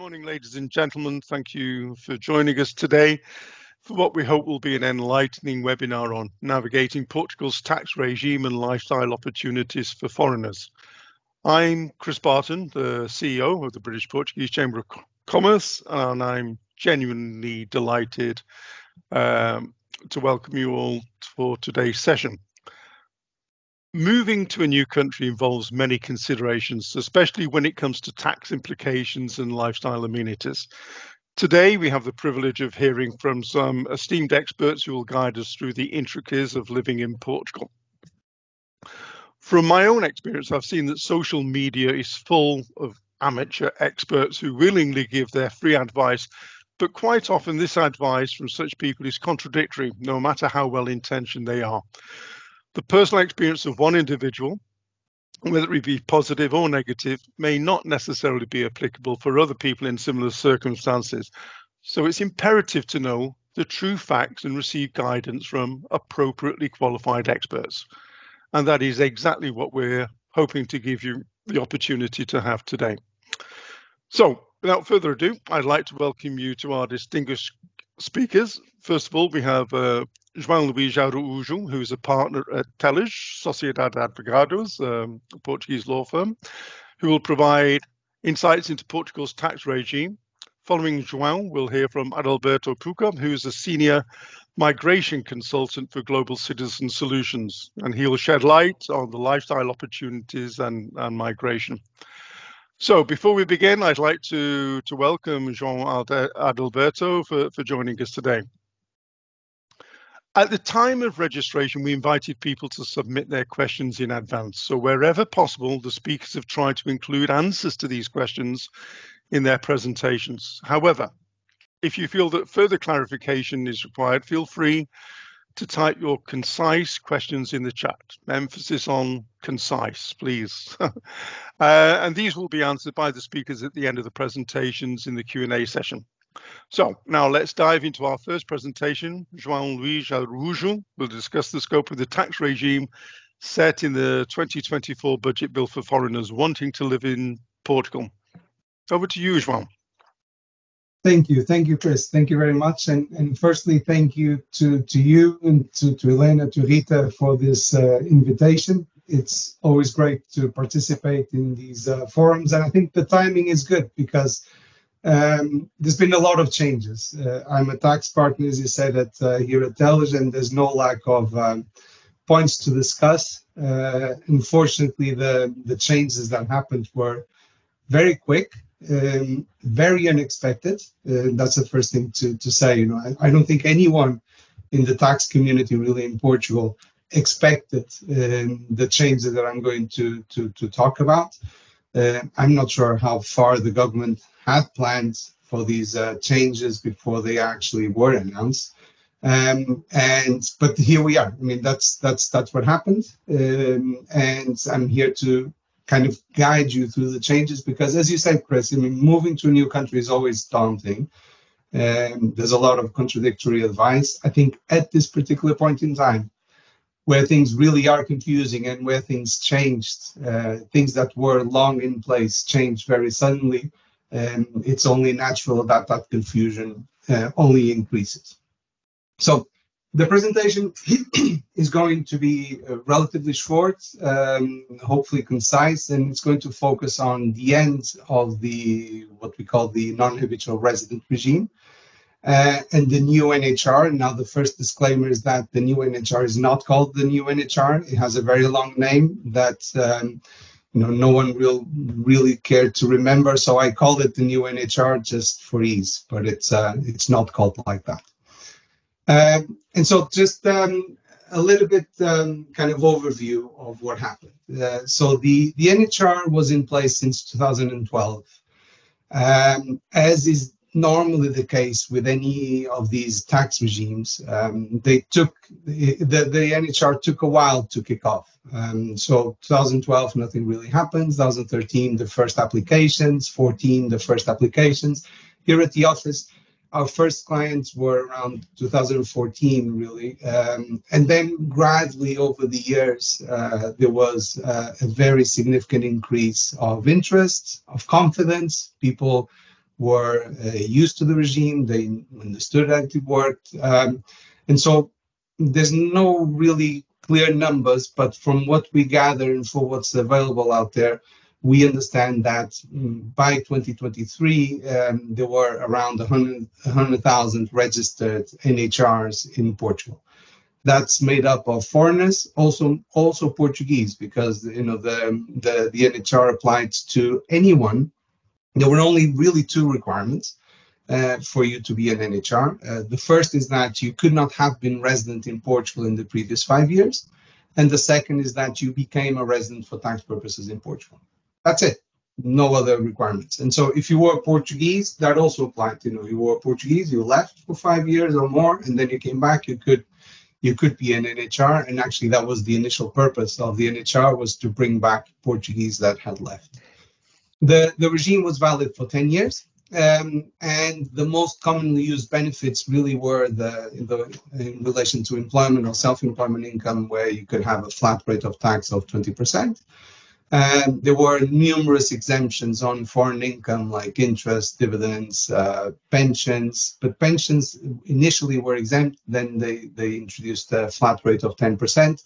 morning, ladies and gentlemen. Thank you for joining us today for what we hope will be an enlightening webinar on navigating Portugal's tax regime and lifestyle opportunities for foreigners. I'm Chris Barton, the CEO of the British Portuguese Chamber of Commerce, and I'm genuinely delighted to welcome you all for today's session. Moving to a new country involves many considerations, especially when it comes to tax implications and lifestyle amenities. Today, we have the privilege of hearing from some esteemed experts who will guide us through the intricacies of living in Portugal. From my own experience, I've seen that social media is full of amateur experts who willingly give their free advice, but quite often this advice from such people is contradictory, no matter how well-intentioned they are. The personal experience of one individual, whether it be positive or negative, may not necessarily be applicable for other people in similar circumstances. So it's imperative to know the true facts and receive guidance from appropriately qualified experts. And that is exactly what we're hoping to give you the opportunity to have today. So without further ado, I'd like to welcome you to our distinguished speakers. First of all, we have João Luís Araújo, who is a partner at Sociedade de Advogados, a Portuguese law firm, who will provide insights into Portugal's tax regime. Following João, we'll hear from Adalberto Pucca, who is a senior migration consultant for Global Citizen Solutions, and he will shed light on the lifestyle opportunities and migration. So before we begin, I'd like to welcome João Adalberto for joining us today. At the time of registration, we invited people to submit their questions in advance. So wherever possible, the speakers have tried to include answers to these questions in their presentations. However, if you feel that further clarification is required, feel free to type your concise questions in the chat. Emphasis on concise, please. And these will be answered by the speakers at the end of the presentations in the Q&A session. So now let's dive into our first presentation. João Luís Araújo will discuss the scope of the tax regime set in the 2024 budget bill for foreigners wanting to live in Portugal. Over to you, João. Thank you, Chris. Thank you very much. And firstly, thank you to you and to Elena, to Rita for this invitation. It's always great to participate in these forums, and I think the timing is good because there's been a lot of changes. I'm a tax partner, as you said, here at Telege, and there's no lack of points to discuss. Unfortunately, the changes that happened were very quick, very unexpected. That's the first thing to say. I don't think anyone in the tax community, really in Portugal, expected the changes that I'm going to talk about. I'm not sure how far the government had planned for these changes before they actually were announced. But here we are. I mean, that's what happened. And I'm here to kind of guide you through the changes because, as you said, Chris, I mean, moving to a new country is always daunting. There's a lot of contradictory advice. I think at this particular point in time, where things really are confusing and where things changed, things that were long in place changed very suddenly, it's only natural that that confusion only increases. So the presentation is going to be relatively short, hopefully concise, and it's going to focus on the end of what we call the non-habitual resident regime. And the new NHR. Now, the first disclaimer is that the new NHR is not called the new NHR. It has a very long name that no one will really care to remember. So I call it the new NHR just for ease, but it's not called like that. And so just a little bit kind of overview of what happened. So the NHR was in place since 2012, as is normally the case with any of these tax regimes. The NHR took a while to kick off. So 2012, nothing really happened. 2013, the first applications. 14, the first applications. Here at the office, our first clients were around 2014, really. And then gradually over the years, there was a very significant increase of interest, of confidence. People were used to the regime. They understood how it worked. And so there's no really clear numbers, but from what we gather and for what's available out there, we understand that by 2023, there were around 100,000 registered NHRs in Portugal. That's made up of foreigners, also Portuguese, because the NHR applied to anyone. There were only really two requirements for you to be an NHR. The first is that you could not have been resident in Portugal in the previous 5 years, and the second is that you became a resident for tax purposes in Portugal. That's it. No other requirements. And so if you were Portuguese, that also applied. You were Portuguese, you left for 5 years or more, and then you came back, you could be an NHR. And actually, that was the initial purpose of the NHR, was to bring back Portuguese that had left. The regime was valid for 10 years. And the most commonly used benefits really were in relation to employment or self-employment income, where you could have a flat rate of tax of 20%. There were numerous exemptions on foreign income, like interest, dividends, pensions. But pensions initially were exempt. Then they introduced a flat rate of 10%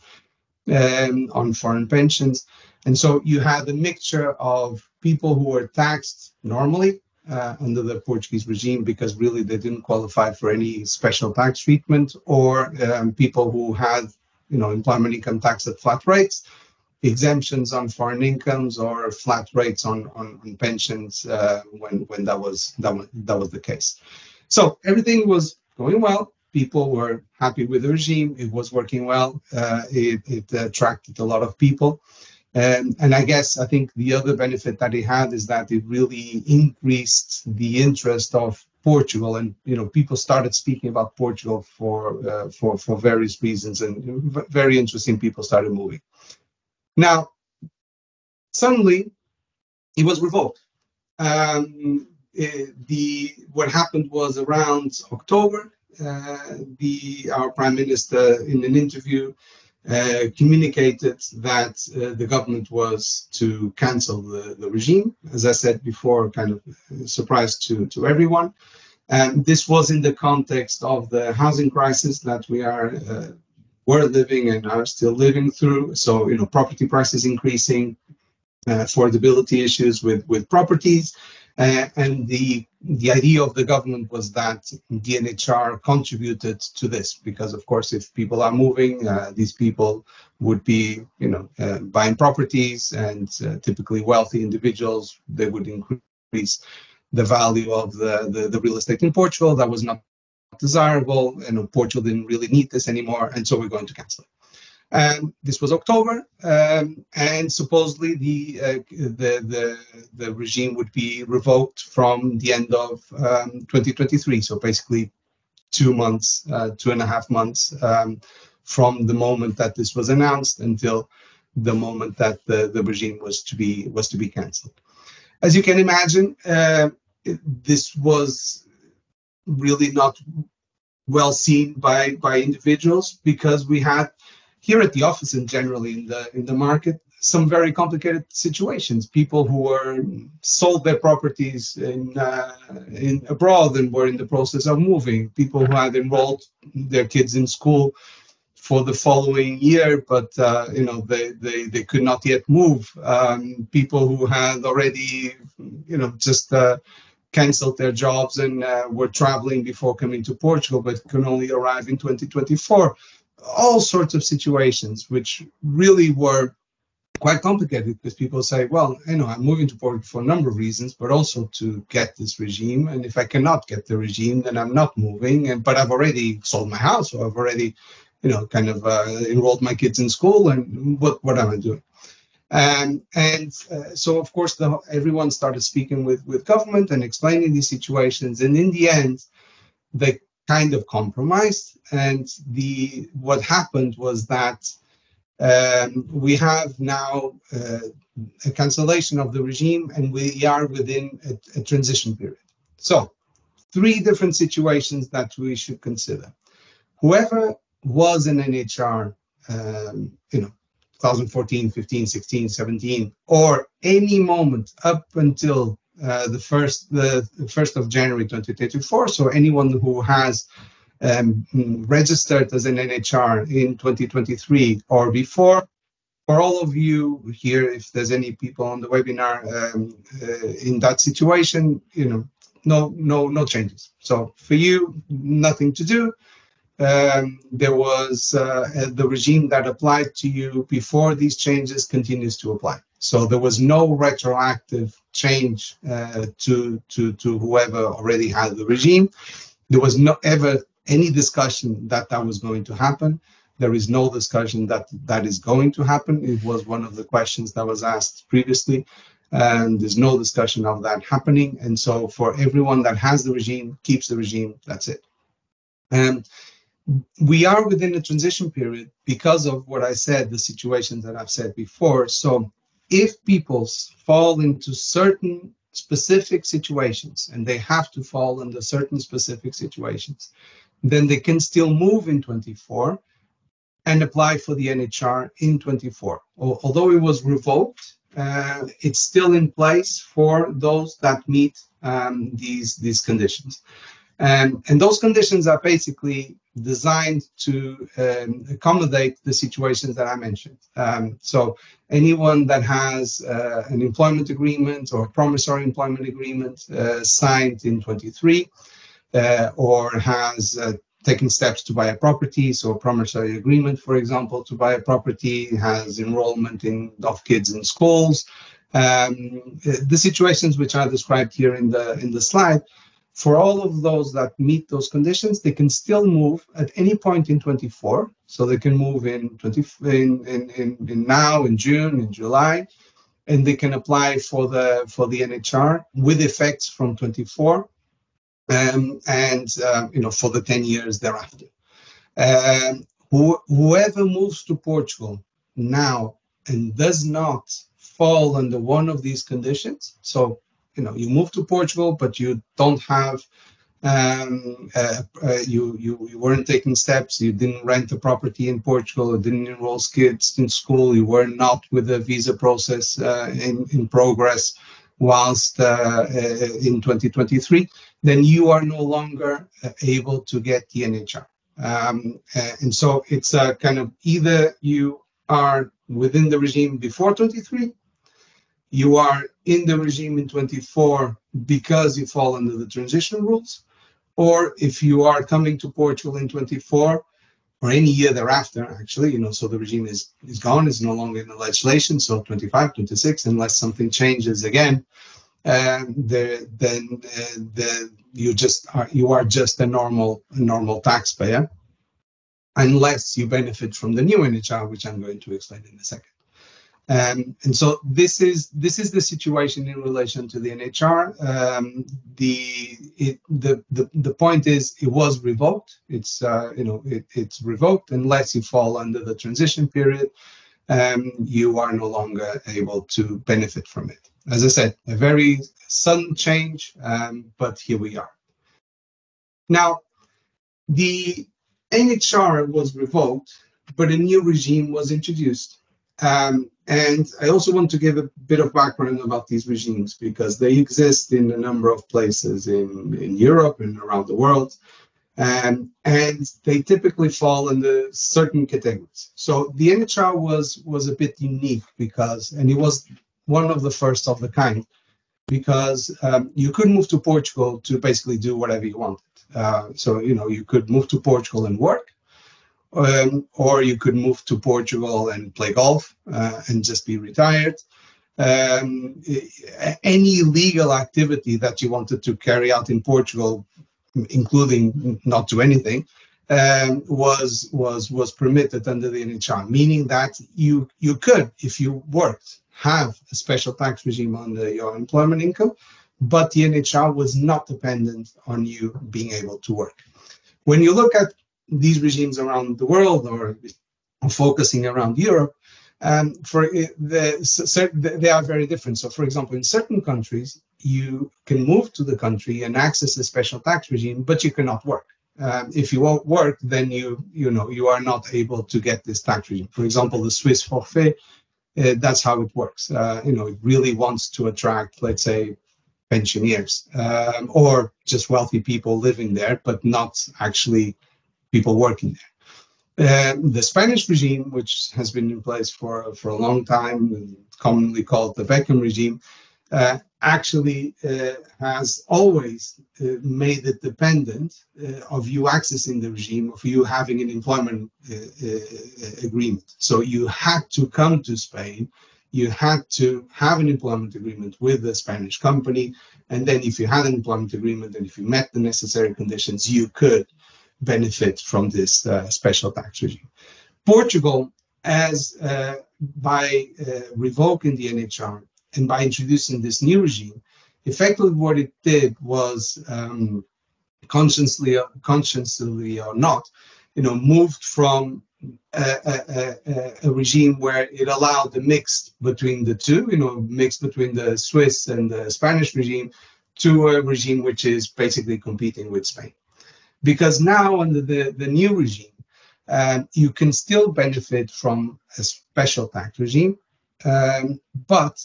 on foreign pensions. And so you had a mixture of people who were taxed normally under the Portuguese regime because really they didn't qualify for any special tax treatment, or people who had employment income tax at flat rates, exemptions on foreign incomes, or flat rates on pensions when that was the case. So everything was going well. People were happy with the regime. It was working well. It attracted a lot of people. And I think the other benefit that it had is that it really increased the interest of Portugal, and people started speaking about Portugal for various reasons, and very interesting people started moving. Now, suddenly, it was revoked. What happened was around October, our Prime Minister, in an interview, communicated that the government was to cancel the regime. As I said before, kind of a surprise to everyone. And this was in the context of the housing crisis that were living and are still living through. So, property prices increasing, affordability issues with properties. And the idea of the government was that the NHR contributed to this, because, of course, if people are moving, these people would be, buying properties, and typically wealthy individuals, they would increase the value of the real estate in Portugal. That was not desirable, and Portugal didn't really need this anymore, and so we're going to cancel it. This was October, and supposedly the regime would be revoked from the end of 2023. So basically 2.5 months from the moment that this was announced until the moment that the regime was to be cancelled. As you can imagine, this was really not well seen by individuals, because we had here at the office and generally in the market some very complicated situations. People who were sold their properties in abroad and were in the process of moving. People who had enrolled their kids in school for the following year, but they could not yet move. People who had already just canceled their jobs and were traveling before coming to Portugal, but can only arrive in 2024. All sorts of situations, which really were quite complicated, because people say, well, I'm moving to Portugal for a number of reasons, but also to get this regime. And if I cannot get the regime, then I'm not moving. But I've already sold my house, or I've already, enrolled my kids in school. And what am I doing? So, of course, everyone started speaking with government and explaining these situations. And in the end, they kind of compromised. And what happened was that we have now a cancellation of the regime, and we are within a transition period. So 3 different situations that we should consider. Whoever was an NHR, 2014, 15, 16, 17, or any moment up until the 1st of January 2024. So anyone who has registered as an NHR in 2023 or before, for all of you here, if there's any people on the webinar in that situation, no changes. So for you, nothing to do. There was the regime that applied to you before these changes continues to apply. So there was no retroactive change to whoever already had the regime. There was no ever any discussion that was going to happen. There is no discussion that is going to happen. It was one of the questions that was asked previously, and there's no discussion of that happening. And so for everyone that has the regime, keeps the regime, that's it. We are within a transition period because of what I said, the situations that I've said before. So if people fall into certain specific situations, and they have to fall under certain specific situations, then they can still move in 24 and apply for the NHR in 24. Although it was revoked, it's still in place for those that meet these conditions. And those conditions are basically designed to accommodate the situations that I mentioned. So anyone that has an employment agreement or a promissory employment agreement signed in 23, or has taken steps to buy a property, so a promissory agreement, for example, to buy a property, has enrollment of kids in schools, the situations which are described here in the slide. For all of those that meet those conditions, they can still move at any point in 24. So they can move in now, in June, in July, and they can apply for the NHR with effects from 24, and for the 10 years thereafter. Whoever moves to Portugal now and does not fall under one of these conditions, so you move to Portugal, but you don't have, you weren't taking steps, you didn't rent a property in Portugal, you didn't enroll kids in school, you were not with the visa process in progress whilst in 2023, then you are no longer able to get the NHR. And so it's kind of either you are within the regime before 23, you are in the regime in 24 because you fall under the transition rules, or if you are coming to Portugal in 24 or any year thereafter, actually, so the regime is gone, is no longer in the legislation, so 25, 26, unless something changes again, then you are just a normal taxpayer, unless you benefit from the new NHR, which I'm going to explain in a second. And so this is the situation in relation to the NHR. The point is it was revoked. It's it's revoked unless you fall under the transition period. You are no longer able to benefit from it. As I said, a very sudden change, but here we are. Now, the NHR was revoked, but a new regime was introduced. And I also want to give a bit of background about these regimes because they exist in a number of places in Europe and around the world. And they typically fall into certain categories. So the NHR was a bit unique and it was one of the first of the kind, because you could move to Portugal to basically do whatever you wanted. So you could move to Portugal and work, or you could move to Portugal and play golf and just be retired. Any legal activity that you wanted to carry out in Portugal, including not do anything, was permitted under the NHR, meaning that you could, if you worked, have a special tax regime on your employment income, but the NHR was not dependent on you being able to work. When you look at these regimes around the world, or focusing around Europe, they are very different. So, for example, in certain countries, you can move to the country and access a special tax regime, but you cannot work. If you won't work, then you are not able to get this tax regime. For example, the Swiss forfait, that's how it works. It really wants to attract, let's say, pensioners, or just wealthy people living there, but not actually people working there. The Spanish regime, which has been in place for a long time, commonly called the Beckham regime, actually has always made it dependent of you accessing the regime, of you having an employment agreement. So you had to come to Spain, you had to have an employment agreement with the Spanish company, and then if you had an employment agreement and if you met the necessary conditions, you could benefit from this special tax regime. Portugal, as by revoking the NHR and by introducing this new regime, effectively what it did was, consciously or not, moved from a regime where it allowed the mix between the two, mix between the Swiss and the Spanish regime, to a regime which is basically competing with Spain. Because now under the new regime, you can still benefit from a special tax regime, but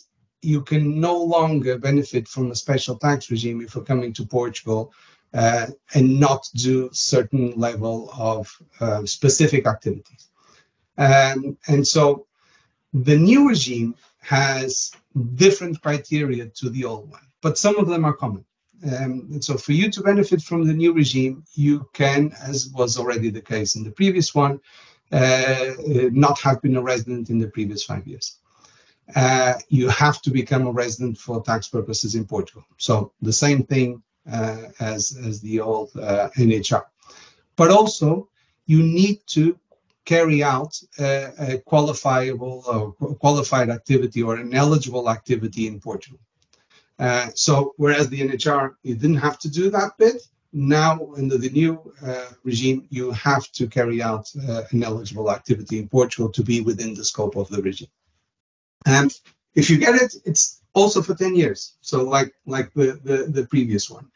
you can no longer benefit from a special tax regime if you're coming to Portugal and not do certain level of specific activities. And so the new regime has different criteria to the old one, but some of them are common. And so for you to benefit from the new regime, you can, as was already the case in the previous one, not have been a resident in the previous 5 years. You have to become a resident for tax purposes in Portugal. So the same thing as the old NHR. But also, you need to carry out a qualifiable or qualified activity or an eligible activity in Portugal. So whereas the NHR, you didn't have to do that bit, now under the new regime, you have to carry out an eligible activity in Portugal to be within the scope of the regime. And if you get it, it's also for 10 years. So like the previous one.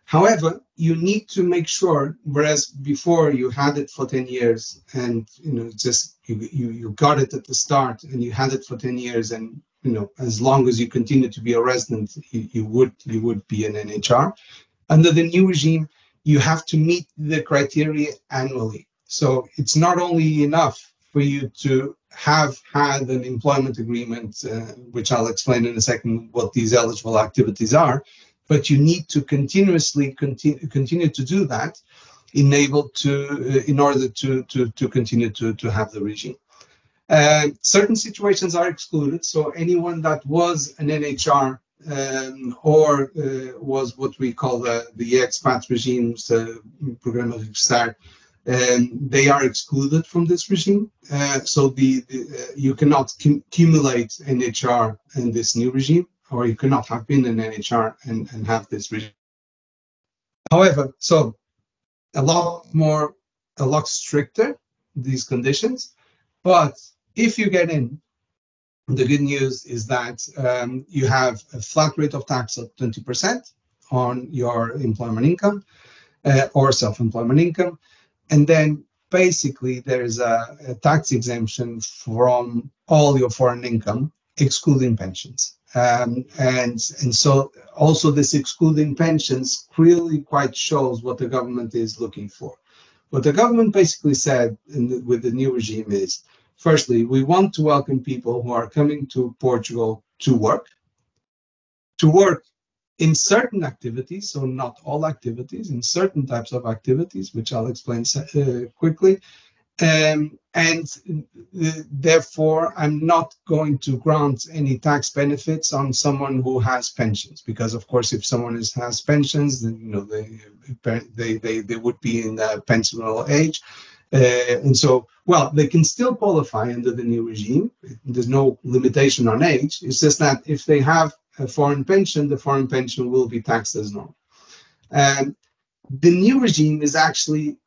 However, you need to make sure, whereas before you had it for 10 years and, just you got it at the start and you had it for 10 years and, as long as you continue to be a resident, you would be an NHR. Under the new regime, you have to meet the criteria annually. So it's not only enough for you to have had an employment agreement, which I'll explain in a second what these eligible activities are, but you need to continuously continue to do that in order to continue to have the regime. Certain situations are excluded, so anyone that was an NHR or was what we call the expat regimes, Programa Regressar, they are excluded from this regime. So you cannot cumulate NHR in this new regime, or you cannot have been an NHR and have this regime. However, so a lot stricter, these conditions, but if you get in, the good news is that you have a flat rate of tax of 20% on your employment income or self-employment income. And then basically there is a tax exemption from all your foreign income, excluding pensions. And so also this excluding pensions really quite shows what the government is looking for. What the government basically said with the new regime is, firstly, we want to welcome people who are coming to Portugal to work in certain activities, so not all activities, in certain types of activities, which I'll explain quickly. And therefore, I'm not going to grant any tax benefits on someone who has pensions, because of course, if someone has pensions, then they would be in the pensionable age, and so they can still qualify under the new regime. There's no limitation on age. It's just that if they have a foreign pension, the foreign pension will be taxed as normal. The new regime is actually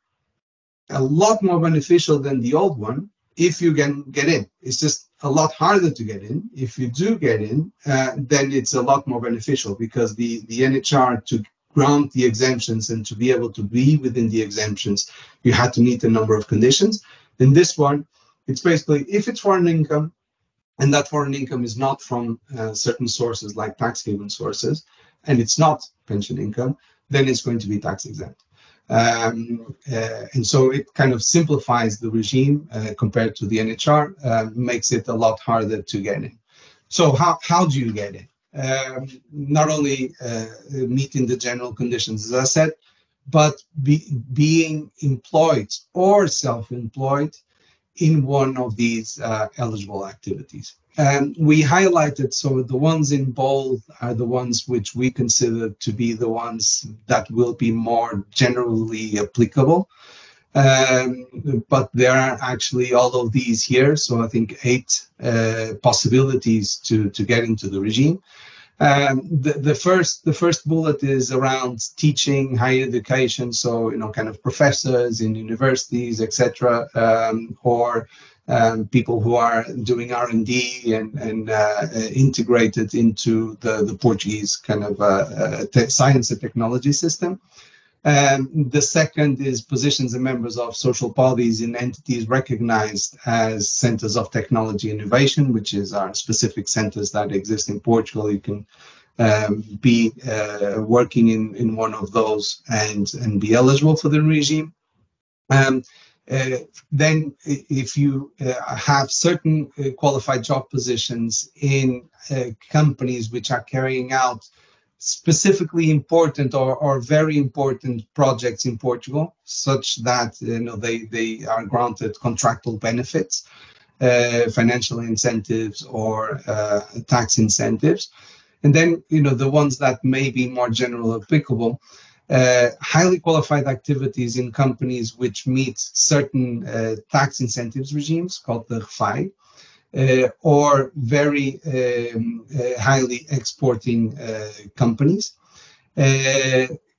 a lot more beneficial than the old one if you can get in. It's just a lot harder to get in. If you do get in, then it's a lot more beneficial, because the NHR, to grant the exemptions and to be able to be within the exemptions, you had to meet a number of conditions. In this one, it's basically, if it's foreign income, and that foreign income is not from certain sources like tax haven sources, and it's not pension income, then it's going to be tax exempt. And so it kind of simplifies the regime compared to the NHR, makes it a lot harder to get in. So how do you get in? Not only meeting the general conditions, as I said, but being employed or self-employed in one of these eligible activities. We highlighted, so the ones in bold are the ones which we consider to be the ones that will be more generally applicable. But there are actually all of these here, so I think 8 possibilities to get into the regime. The first bullet is around teaching, higher education, so kind of professors in universities, etc., or people who are doing R&D and integrated into the Portuguese kind of science and technology system. The second is positions and members of social bodies in entities recognized as centers of technology innovation, which is our specific centers that exist in Portugal. You can be working in one of those and be eligible for the regime. Then if you have certain qualified job positions in companies which are carrying out specifically important or very important projects in Portugal, such that they are granted contractual benefits, financial incentives, or tax incentives. And then the ones that may be more general applicable, highly qualified activities in companies which meet certain tax incentives regimes called the RFAI, or very highly exporting companies,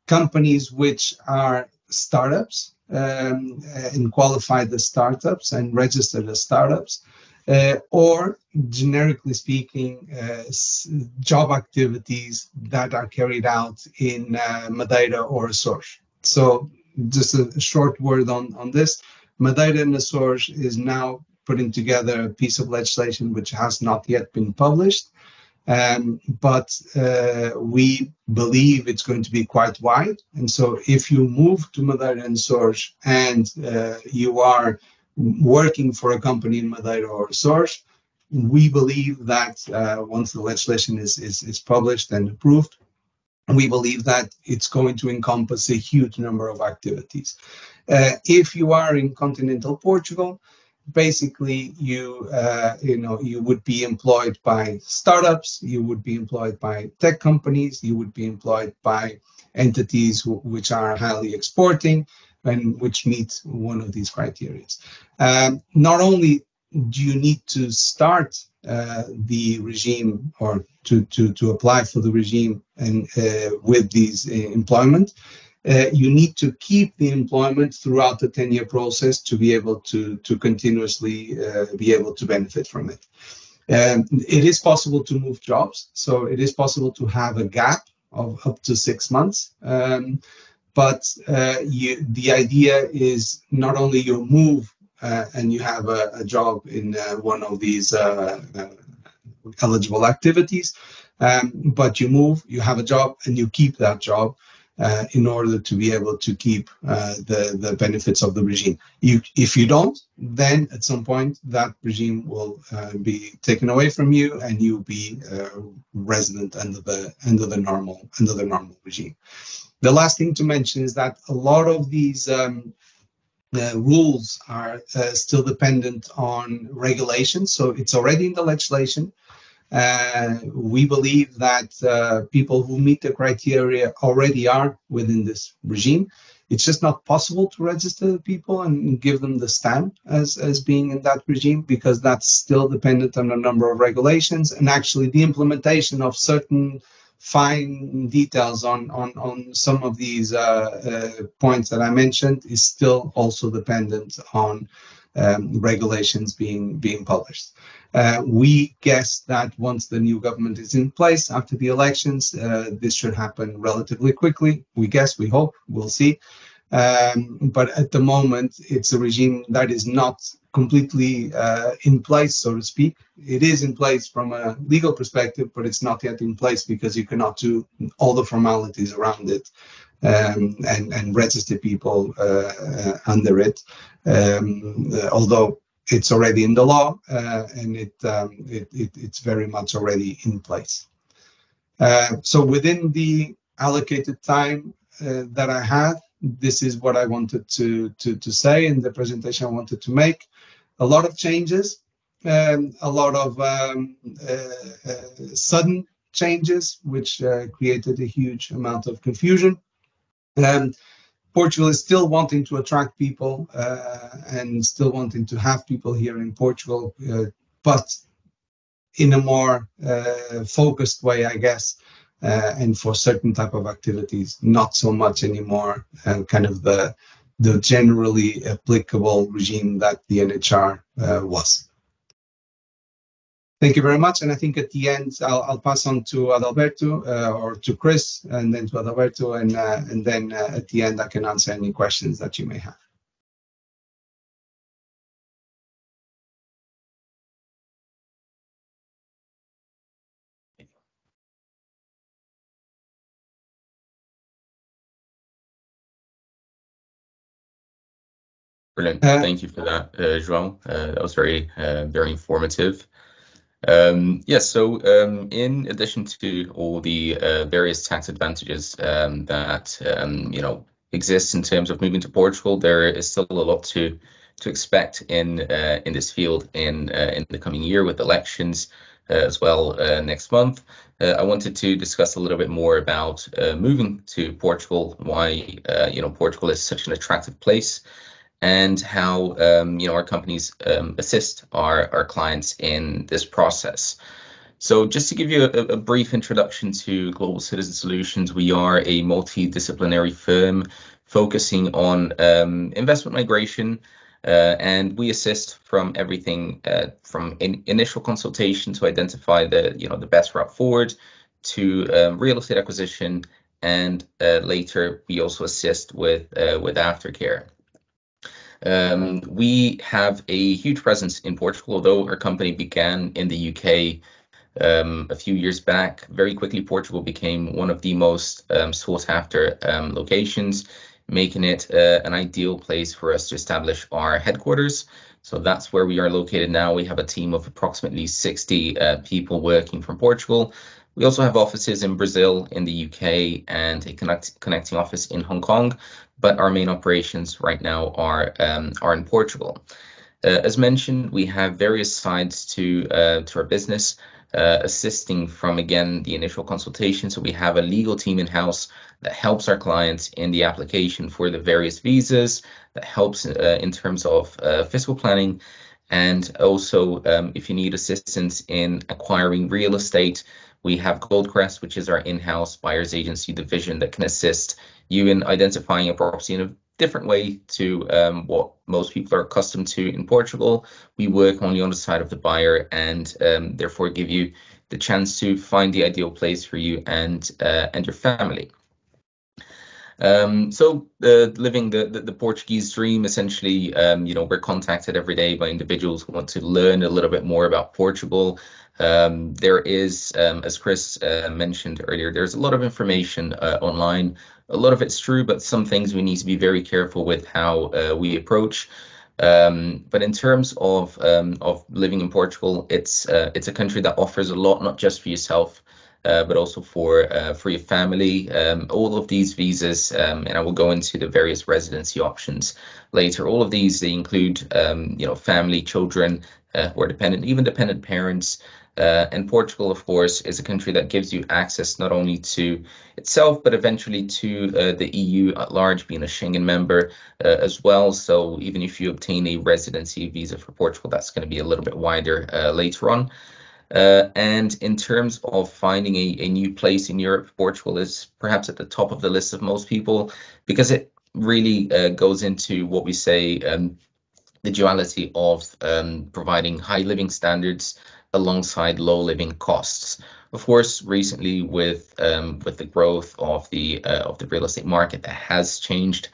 companies which are startups and qualified as startups and registered as startups, or generically speaking, job activities that are carried out in Madeira or Açores. So just a short word on this. Madeira and Açores is now putting together a piece of legislation which has not yet been published, but we believe it's going to be quite wide. And so if you move to Madeira and Açores and you are working for a company in Madeira or Açores, we believe that once the legislation is published and approved, we believe that it's going to encompass a huge number of activities. If you are in continental Portugal, basically you would be employed by startups, you would be employed by tech companies, you would be employed by entities which are highly exporting and which meet one of these criteria. Not only do you need to start the regime or to apply for the regime and with these employment, you need to keep the employment throughout the 10-year process to be able to continuously be able to benefit from it. It is possible to move jobs, so it is possible to have a gap of up to 6 months. But the idea is not only you move and you have a job in one of these eligible activities, but you move, you have a job, and you keep that job in order to be able to keep the benefits of the regime. If you don't, then at some point that regime will be taken away from you, and you'll be resident under the normal regime. The last thing to mention is that a lot of these rules are still dependent on regulations, so it's already in the legislation. We believe that people who meet the criteria already are within this regime. It's just not possible to register the people and give them the stamp as being in that regime, because that's still dependent on a number of regulations, and actually the implementation of certain fine details on some of these points that I mentioned is still also dependent on regulations being published. We guess that once the new government is in place after the elections, this should happen relatively quickly. We guess, we hope, we'll see. But at the moment, it's a regime that is not completely in place, so to speak. It is in place from a legal perspective, but it's not yet in place because you cannot do all the formalities around it and register people under it. Although it's already in the law and it's very much already in place. So within the allocated time that I had, this is what I wanted to say in the presentation I wanted to make. A lot of changes, a lot of sudden changes, which created a huge amount of confusion. Portugal is still wanting to attract people and still wanting to have people here in Portugal, but in a more focused way, I guess, and for certain type of activities, not so much anymore kind of the generally applicable regime that the NHR was. Thank you very much. And I think at the end, I'll pass on to Adalberto or to Chris, and then to Adalberto, and then at the end, I can answer any questions that you may have. Brilliant. Thank you for that, João. That was very informative. So in addition to all the various tax advantages that exist in terms of moving to Portugal, there is still a lot to expect in this field in the coming year with elections as well next month. I wanted to discuss a little bit more about moving to Portugal, why Portugal is such an attractive place, and how our companies assist our clients in this process. So just to give you a brief introduction to Global Citizen Solutions, we are a multidisciplinary firm focusing on investment migration, and we assist from everything from initial consultation to identify the best route forward to real estate acquisition, and later we also assist with aftercare. We have a huge presence in Portugal, although our company began in the UK a few years back. Very quickly, Portugal became one of the most sought after locations, making it an ideal place for us to establish our headquarters. So that's where we are located now. We have a team of approximately 60 people working from Portugal. We also have offices in Brazil, in the UK, and a connecting office in Hong Kong, but our main operations right now are in Portugal. As mentioned, we have various sides to our business, assisting from, again, the initial consultation. So we have a legal team in-house that helps our clients in the application for the various visas, that helps in terms of fiscal planning, and also if you need assistance in acquiring real estate, we have Goldcrest, which is our in-house buyer's agency division that can assist you in identifying a property in a different way to what most people are accustomed to in Portugal. We work only on the side of the buyer and therefore give you the chance to find the ideal place for you and your family. So living the Portuguese dream, essentially, we're contacted every day by individuals who want to learn a little bit more about Portugal. There is, as Chris mentioned earlier, there's a lot of information online. A lot of it's true, but some things we need to be very careful with how we approach. But in terms of living in Portugal, it's a country that offers a lot, not just for yourself, but also for your family. All of these visas, and I will go into the various residency options later. All of these, they include, family, children who are dependent, even dependent parents. And Portugal, of course, is a country that gives you access not only to itself, but eventually to the EU at large, being a Schengen member as well. So even if you obtain a residency visa for Portugal, that's going to be a little bit wider later on. And in terms of finding a new place in Europe, Portugal is perhaps at the top of the list of most people, because it really goes into what we say, the duality of providing high living standards alongside low living costs. Of course, recently with the growth of the real estate market, that has changed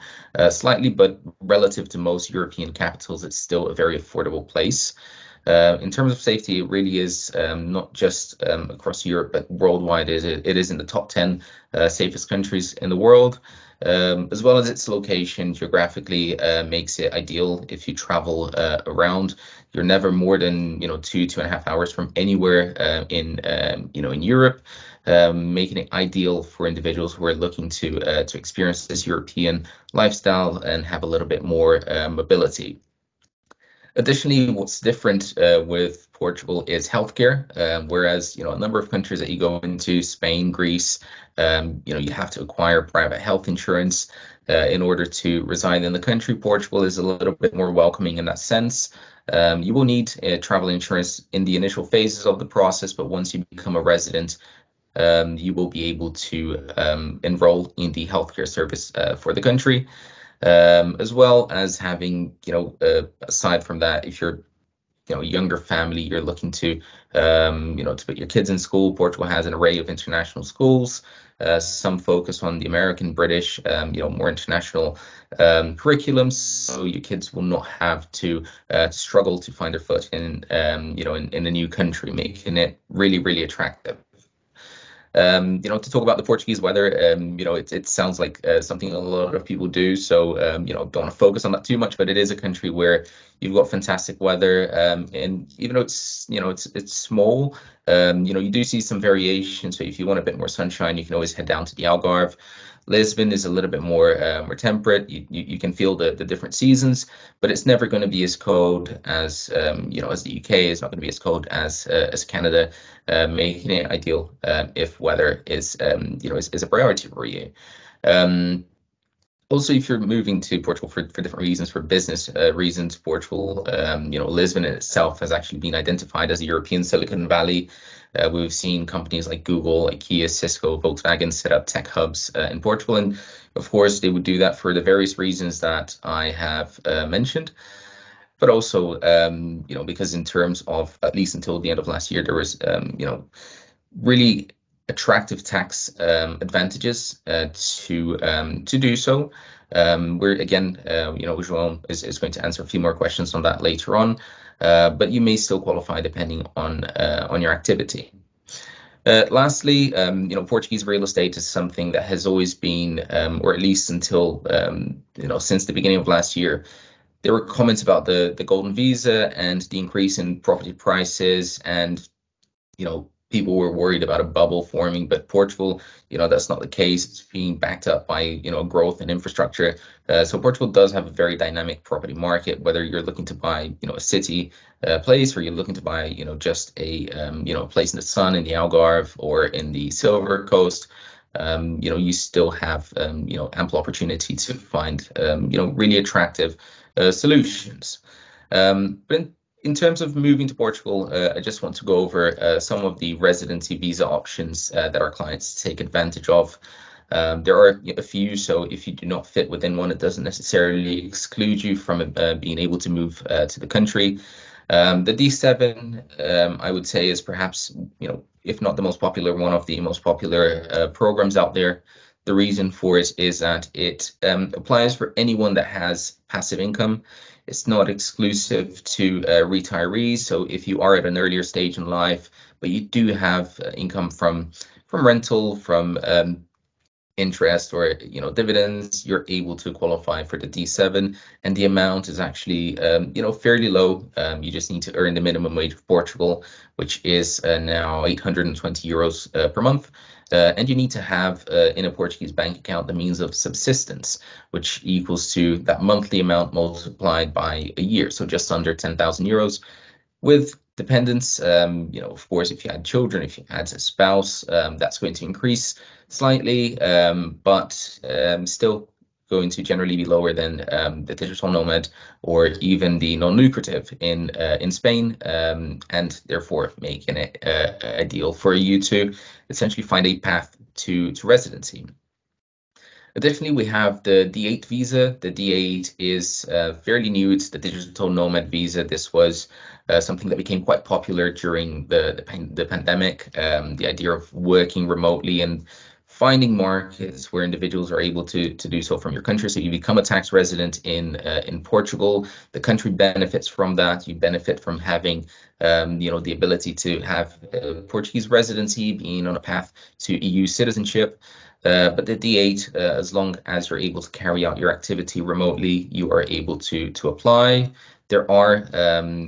slightly, but relative to most European capitals, it's still a very affordable place. In terms of safety, it really is not just across Europe, but worldwide. It is in the top 10 safest countries in the world, as well as its location geographically makes it ideal if you travel around. You're never more than 2.5 hours from anywhere in Europe, making it ideal for individuals who are looking to experience this European lifestyle and have a little bit more mobility. Additionally, what's different with Portugal is healthcare, whereas a number of countries that you go into, Spain, Greece, you have to acquire private health insurance in order to reside in the country. Portugal is a little bit more welcoming in that sense. You will need travel insurance in the initial phases of the process, but once you become a resident, you will be able to enroll in the healthcare service for the country. As well as having, aside from that, if you're, a younger family, you're looking to, to put your kids in school. Portugal has an array of international schools, some focus on the American, British, more international curriculums. So your kids will not have to struggle to find their foot in a new country, making it really, really attractive. To talk about the Portuguese weather, it sounds like something a lot of people do. So, don't want to focus on that too much, but it is a country where you've got fantastic weather. And even though it's small, you do see some variation. So if you want a bit more sunshine, you can always head down to the Algarve. Lisbon is a little bit more temperate. You can feel the different seasons, but it's never going to be as cold as as the UK. It's not going to be as cold as Canada, making it ideal if weather is a priority for you. Also, if you're moving to Portugal for different reasons, for business reasons, Portugal, Lisbon in itself has actually been identified as a European Silicon Valley. We've seen companies like Google, IKEA, Cisco, Volkswagen set up tech hubs in Portugal. And of course, they would do that for the various reasons that I have mentioned. But also, because in terms of, at least until the end of last year, there was, really attractive tax advantages to do so. We're again, João is going to answer a few more questions on that later on, but you may still qualify depending on your activity. Lastly, Portuguese real estate is something that has always been, or at least until since the beginning of last year, there were comments about the golden visa and the increase in property prices, and people were worried about a bubble forming, but Portugal, that's not the case. It's being backed up by, growth and infrastructure. So Portugal does have a very dynamic property market, whether you're looking to buy, a city place, or you're looking to buy, just a, place in the sun in the Algarve or in the Silver Coast. You still have, ample opportunity to find, really attractive solutions. But in terms of moving to Portugal, I just want to go over some of the residency visa options that our clients take advantage of. There are a few, so if you do not fit within one, it doesn't necessarily exclude you from being able to move to the country. The D7, I would say, is perhaps, if not the most popular, one of the most popular programs out there. The reason for it is that it applies for anyone that has passive income. It's not exclusive to retirees. So if you are at an earlier stage in life, but you do have income from rental, from interest, or dividends, you're able to qualify for the D7, and the amount is actually fairly low. You just need to earn the minimum wage of Portugal, which is now 820 euros per month. And you need to have in a Portuguese bank account the means of subsistence, which equals to that monthly amount multiplied by a year, so just under 10,000 euros. With dependents, of course, if you had children, if you had a spouse, that's going to increase slightly, but still going to generally be lower than the digital nomad or even the non-lucrative in Spain, and therefore making it ideal for you to essentially find a path to residency. Additionally, we have the D8 visa. The D8 is fairly new. It's the digital nomad visa. This was something that became quite popular during the pandemic, the idea of working remotely and finding markets where individuals are able to do so from your country. So you become a tax resident in Portugal. The country benefits from that. You benefit from having the ability to have Portuguese residency, being on a path to EU citizenship. But the D8, as long as you're able to carry out your activity remotely, you are able to apply. There are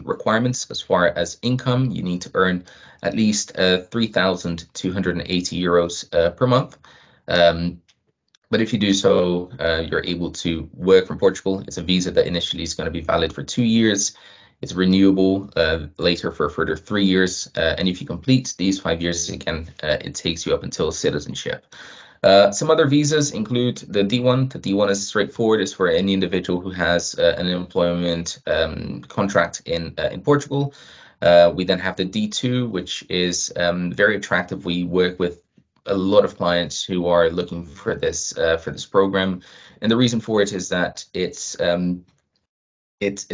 requirements as far as income. You need to earn at least 3,280 euros per month. But if you do so, you're able to work from Portugal. It's a visa that initially is going to be valid for 2 years. It's renewable later for a further 3 years. And if you complete these 5 years, again, it takes you up until citizenship. Some other visas include the D1. The D1 is straightforward. It's for any individual who has an employment contract in Portugal. We then have the D2, which is very attractive. We work with a lot of clients who are looking for this program, and the reason for it is that it's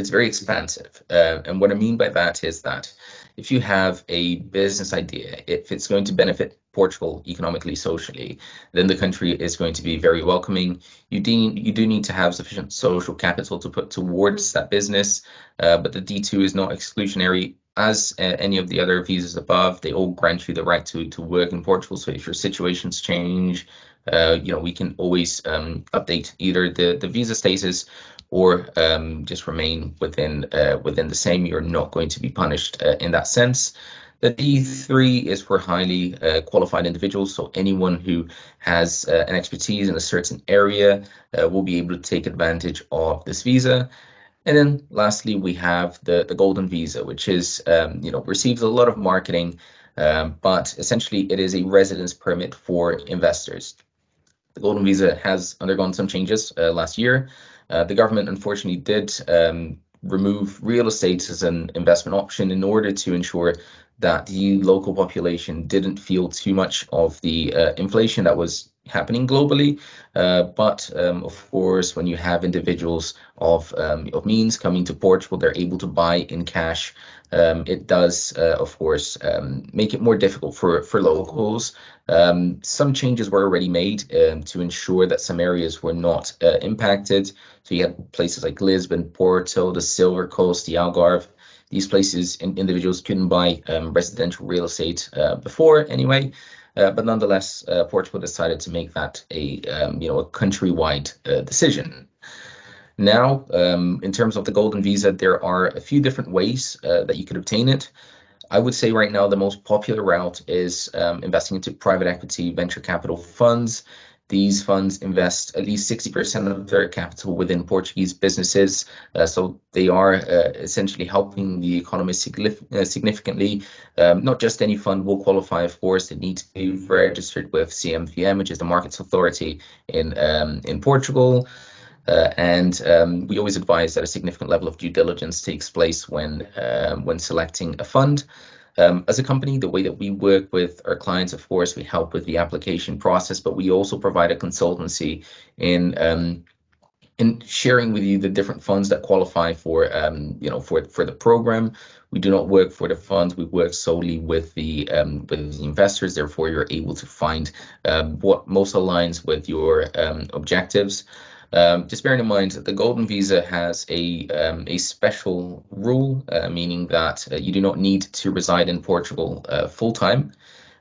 very expansive. And what I mean by that is that if you have a business idea, if it's going to benefit Portugal economically, socially, then the country is going to be very welcoming. You do need to have sufficient social capital to put towards that business, but the D2 is not exclusionary. As any of the other visas above, they all grant you the right to work in Portugal. So if your situations change, we can always update either the visa status or just remain within the same. You're not going to be punished in that sense. The D3 is for highly qualified individuals, so anyone who has an expertise in a certain area will be able to take advantage of this visa. And then lastly, we have the golden visa, which is receives a lot of marketing, but essentially it is a residence permit for investors. The golden visa has undergone some changes last year. The government unfortunately did remove real estate as an investment option in order to ensure that the local population didn't feel too much of the inflation that was happening globally. But of course, when you have individuals of means coming to Portugal, they're able to buy in cash. It does, of course, make it more difficult for locals. Some changes were already made to ensure that some areas were not impacted. So you had places like Lisbon, Porto, the Silver Coast, the Algarve. These places, individuals couldn't buy residential real estate before anyway. But nonetheless, Portugal decided to make that a countrywide decision. Now, in terms of the golden visa, there are a few different ways that you could obtain it. I would say right now the most popular route is investing into private equity venture capital funds. These funds invest at least 60% of their capital within Portuguese businesses. So they are essentially helping the economy significantly. Not just any fund will qualify, of course. They need to be registered with CMVM, which is the markets authority in Portugal. And we always advise that a significant level of due diligence takes place when selecting a fund. As a company, the way that we work with our clients, of course, we help with the application process, but we also provide a consultancy in sharing with you the different funds that qualify for the program. We do not work for the funds; we work solely with the investors. Therefore, you're able to find what most aligns with your objectives. Just bearing in mind that the golden visa has a special rule, meaning that you do not need to reside in Portugal full time.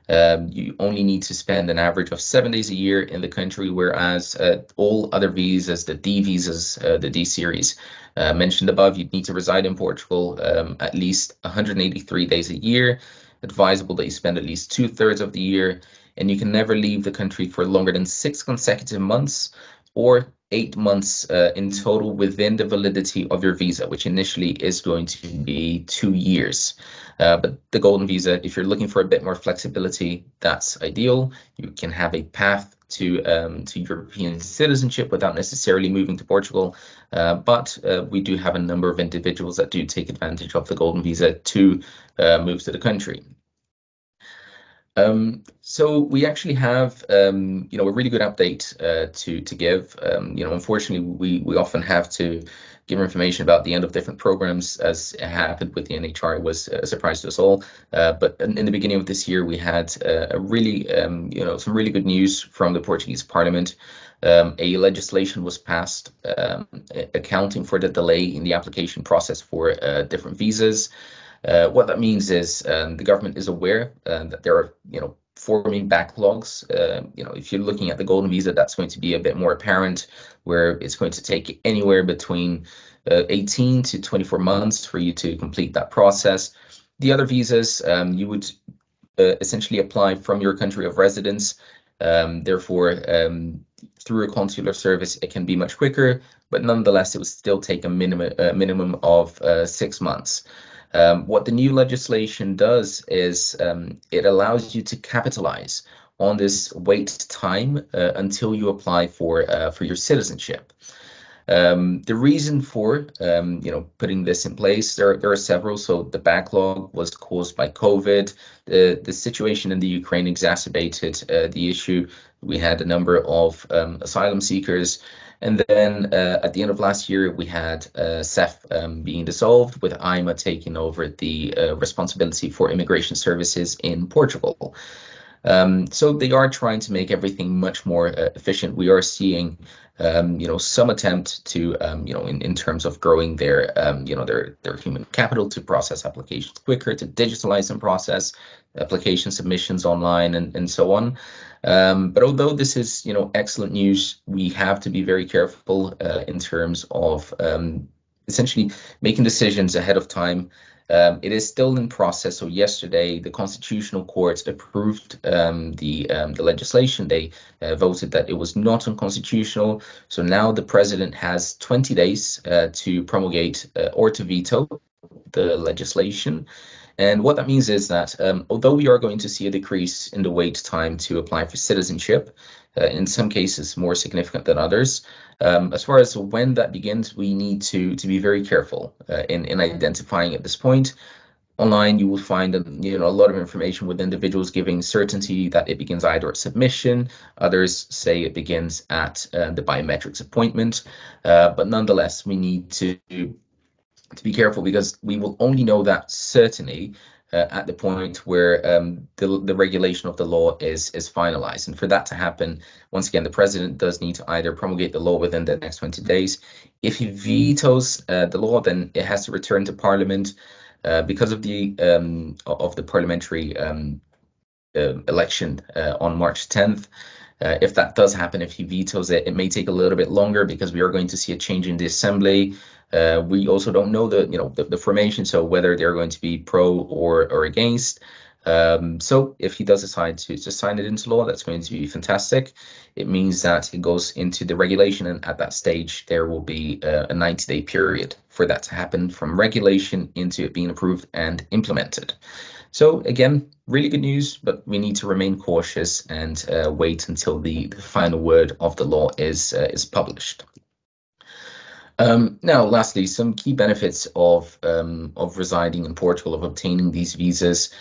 You only need to spend an average of 7 days a year in the country, whereas all other visas, the D visas, the D series mentioned above, you'd need to reside in Portugal at least 183 days a year. Advisable that you spend at least 2/3 of the year, and you can never leave the country for longer than 6 consecutive months or 8 months in total within the validity of your visa, which initially is going to be 2 years. But the golden visa, if you're looking for a bit more flexibility, that's ideal. You can have a path to European citizenship without necessarily moving to Portugal. But we do have a number of individuals that do take advantage of the golden visa to move to the country. So we actually have, a really good update to give. Unfortunately, we often have to give information about the end of different programs, as it happened with the NHR was a surprise to us all. But in the beginning of this year, we had a really, some really good news from the Portuguese Parliament. A legislation was passed accounting for the delay in the application process for different visas. What that means is the government is aware that there are, forming backlogs. If you're looking at the golden visa, that's going to be a bit more apparent, where it's going to take anywhere between 18 to 24 months for you to complete that process. The other visas, you would essentially apply from your country of residence. Therefore, through a consular service, it can be much quicker, but nonetheless, it would still take a minimum of 6 months. What the new legislation does is it allows you to capitalize on this wait time until you apply for your citizenship. The reason for putting this in place, there are several. So the backlog was caused by COVID. The situation in the Ukraine exacerbated the issue. We had a number of asylum seekers. And then at the end of last year, we had CEF being dissolved, with IMA taking over the responsibility for immigration services in Portugal. So they are trying to make everything much more efficient. We are seeing, some attempt to, in terms of growing their human capital to process applications quicker, to digitalize and process application submissions online, and so on. But although this is, excellent news, we have to be very careful in terms of essentially making decisions ahead of time. It is still in process. So yesterday, the Constitutional Court approved the legislation. They voted that it was not unconstitutional. So now the president has 20 days to promulgate or to veto the legislation. And what that means is that although we are going to see a decrease in the wait time to apply for citizenship, in some cases more significant than others, as far as when that begins, we need to be very careful in identifying at this point. Online, you will find a lot of information with individuals giving certainty that it begins either at submission. Others say it begins at the biometrics appointment. But nonetheless, we need to be careful, because we will only know that certainly at the point where the regulation of the law is finalized. And for that to happen, once again, the president does need to either promulgate the law within the next 20 days. If he vetoes the law, then it has to return to Parliament because of the parliamentary election on March 10th. If that does happen, if he vetoes it, it may take a little bit longer, because we are going to see a change in the assembly. We also don't know the formation, so whether they're going to be pro or against. So if he does decide to sign it into law, that's going to be fantastic. It means that it goes into the regulation, and at that stage, there will be a 90-day period for that to happen, from regulation into it being approved and implemented. So again, really good news, but we need to remain cautious and wait until the final word of the law is published. Now, lastly, some key benefits of residing in Portugal, of obtaining these visas.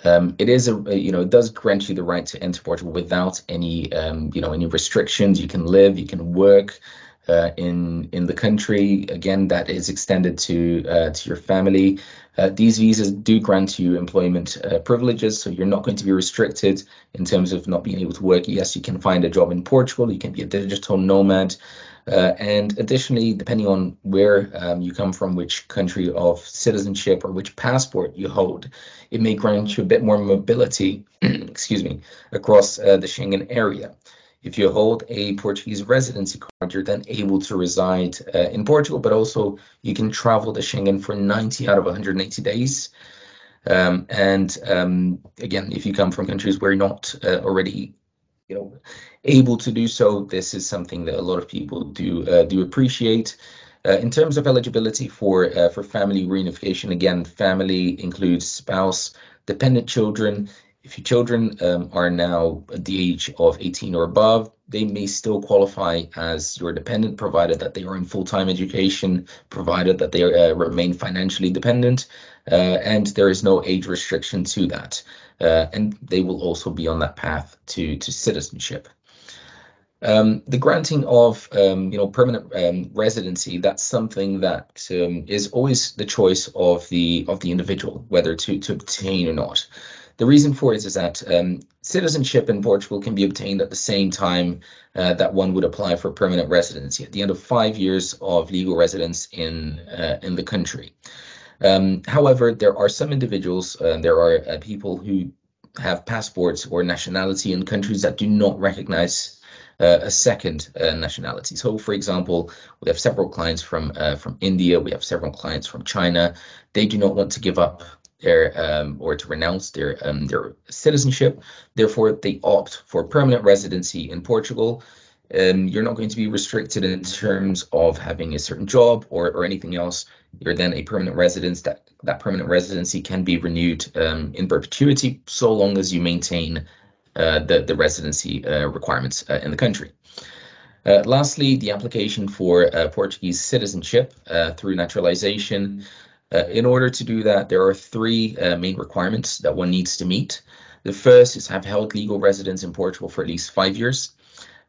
It does grant you the right to enter Portugal without any restrictions. You can live, you can work in the country. Again, that is extended to your family. These visas do grant you employment privileges, so you're not going to be restricted in terms of not being able to work. Yes, you can find a job in Portugal, you can be a digital nomad, and additionally, depending on where you come from, which country of citizenship or which passport you hold, it may grant you a bit more mobility, across the Schengen area. If you hold a Portuguese residency card, you're then able to reside in Portugal, but also you can travel to Schengen for 90 out of 180 days. Again, if you come from countries where you're not already able to do so, this is something that a lot of people do appreciate. In terms of eligibility for family reunification, again, family includes spouse, dependent children. If your children are now at the age of 18 or above, they may still qualify as your dependent, provided that they are in full-time education, provided that they remain financially dependent, and there is no age restriction to that. And they will also be on that path to citizenship. The granting of permanent residency, that's something that is always the choice of the individual whether to obtain or not. The reason for it is that citizenship in Portugal can be obtained at the same time that one would apply for permanent residency at the end of 5 years of legal residence in the country. However, there are some individuals, there are people who have passports or nationality in countries that do not recognize a second nationality. So, for example, we have several clients from India, we have several clients from China. They do not want to give up their or to renounce their citizenship. Therefore, they opt for permanent residency in Portugal. You're not going to be restricted in terms of having a certain job or anything else. You're then a permanent resident. That permanent residency can be renewed in perpetuity, so long as you maintain the residency requirements in the country. Lastly, the application for Portuguese citizenship through naturalization. In order to do that, there are three main requirements that one needs to meet. The first is have held legal residence in Portugal for at least 5 years.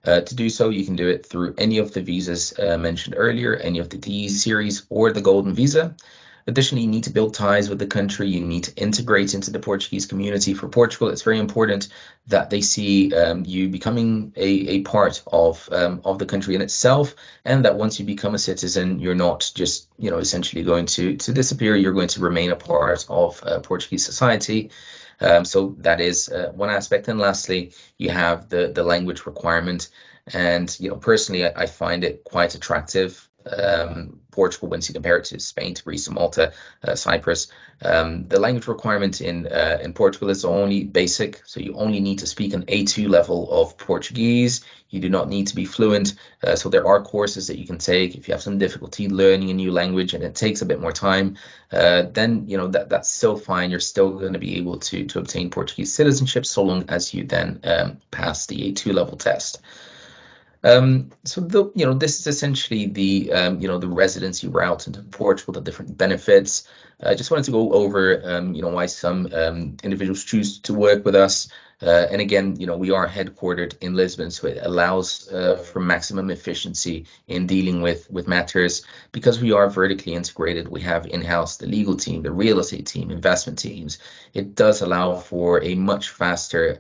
To do so, you can do it through any of the visas mentioned earlier, any of the D series or the golden visa. Additionally, you need to build ties with the country. You need to integrate into the Portuguese community. For Portugal, it's very important that they see you becoming a part of the country in itself, and that once you become a citizen, you're not just essentially going to disappear. You're going to remain a part of Portuguese society. So that is one aspect. And lastly, you have the language requirement. And personally, I find it quite attractive. Portugal, once you compare it to Spain, to Greece, to Malta, Cyprus, the language requirement in Portugal is only basic. So you only need to speak an A2 level of Portuguese. You do not need to be fluent. So there are courses that you can take if you have some difficulty learning a new language and it takes a bit more time. Then that's still fine. You're still going to be able to obtain Portuguese citizenship so long as you then pass the A2 level test. So this is essentially the the residency route into Portugal, the different benefits. I just wanted to go over why some individuals choose to work with us. And again, we are headquartered in Lisbon, so it allows for maximum efficiency in dealing with matters because we are vertically integrated. We have in-house the legal team, the real estate team, investment teams. It does allow for a much faster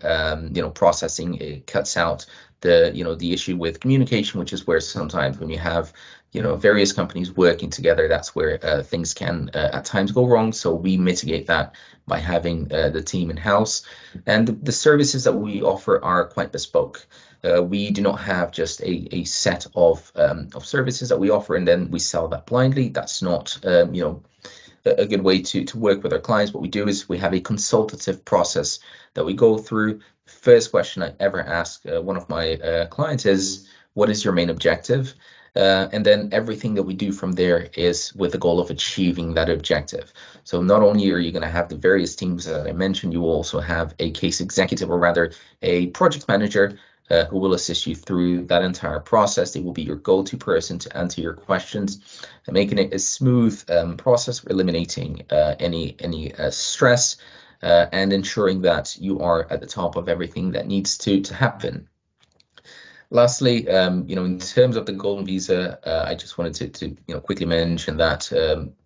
processing. It cuts out the issue with communication, which is where sometimes when you have various companies working together, that's where things can at times go wrong. So we mitigate that by having the team in-house. And the services that we offer are quite bespoke. We do not have just a set of services that we offer and then we sell that blindly. That's not a good way to work with our clients. What we do is we have a consultative process that we go through. First question I ever ask one of my clients is, what is your main objective? And then everything that we do from there is with the goal of achieving that objective. So not only are you going to have the various teams that I mentioned, you will also have a case executive, or rather a project manager, who will assist you through that entire process. They will be your go-to person to answer your questions and making it a smooth process, eliminating any stress and ensuring that you are at the top of everything that needs to happen. Lastly, in terms of the golden visa, I just wanted to quickly mention that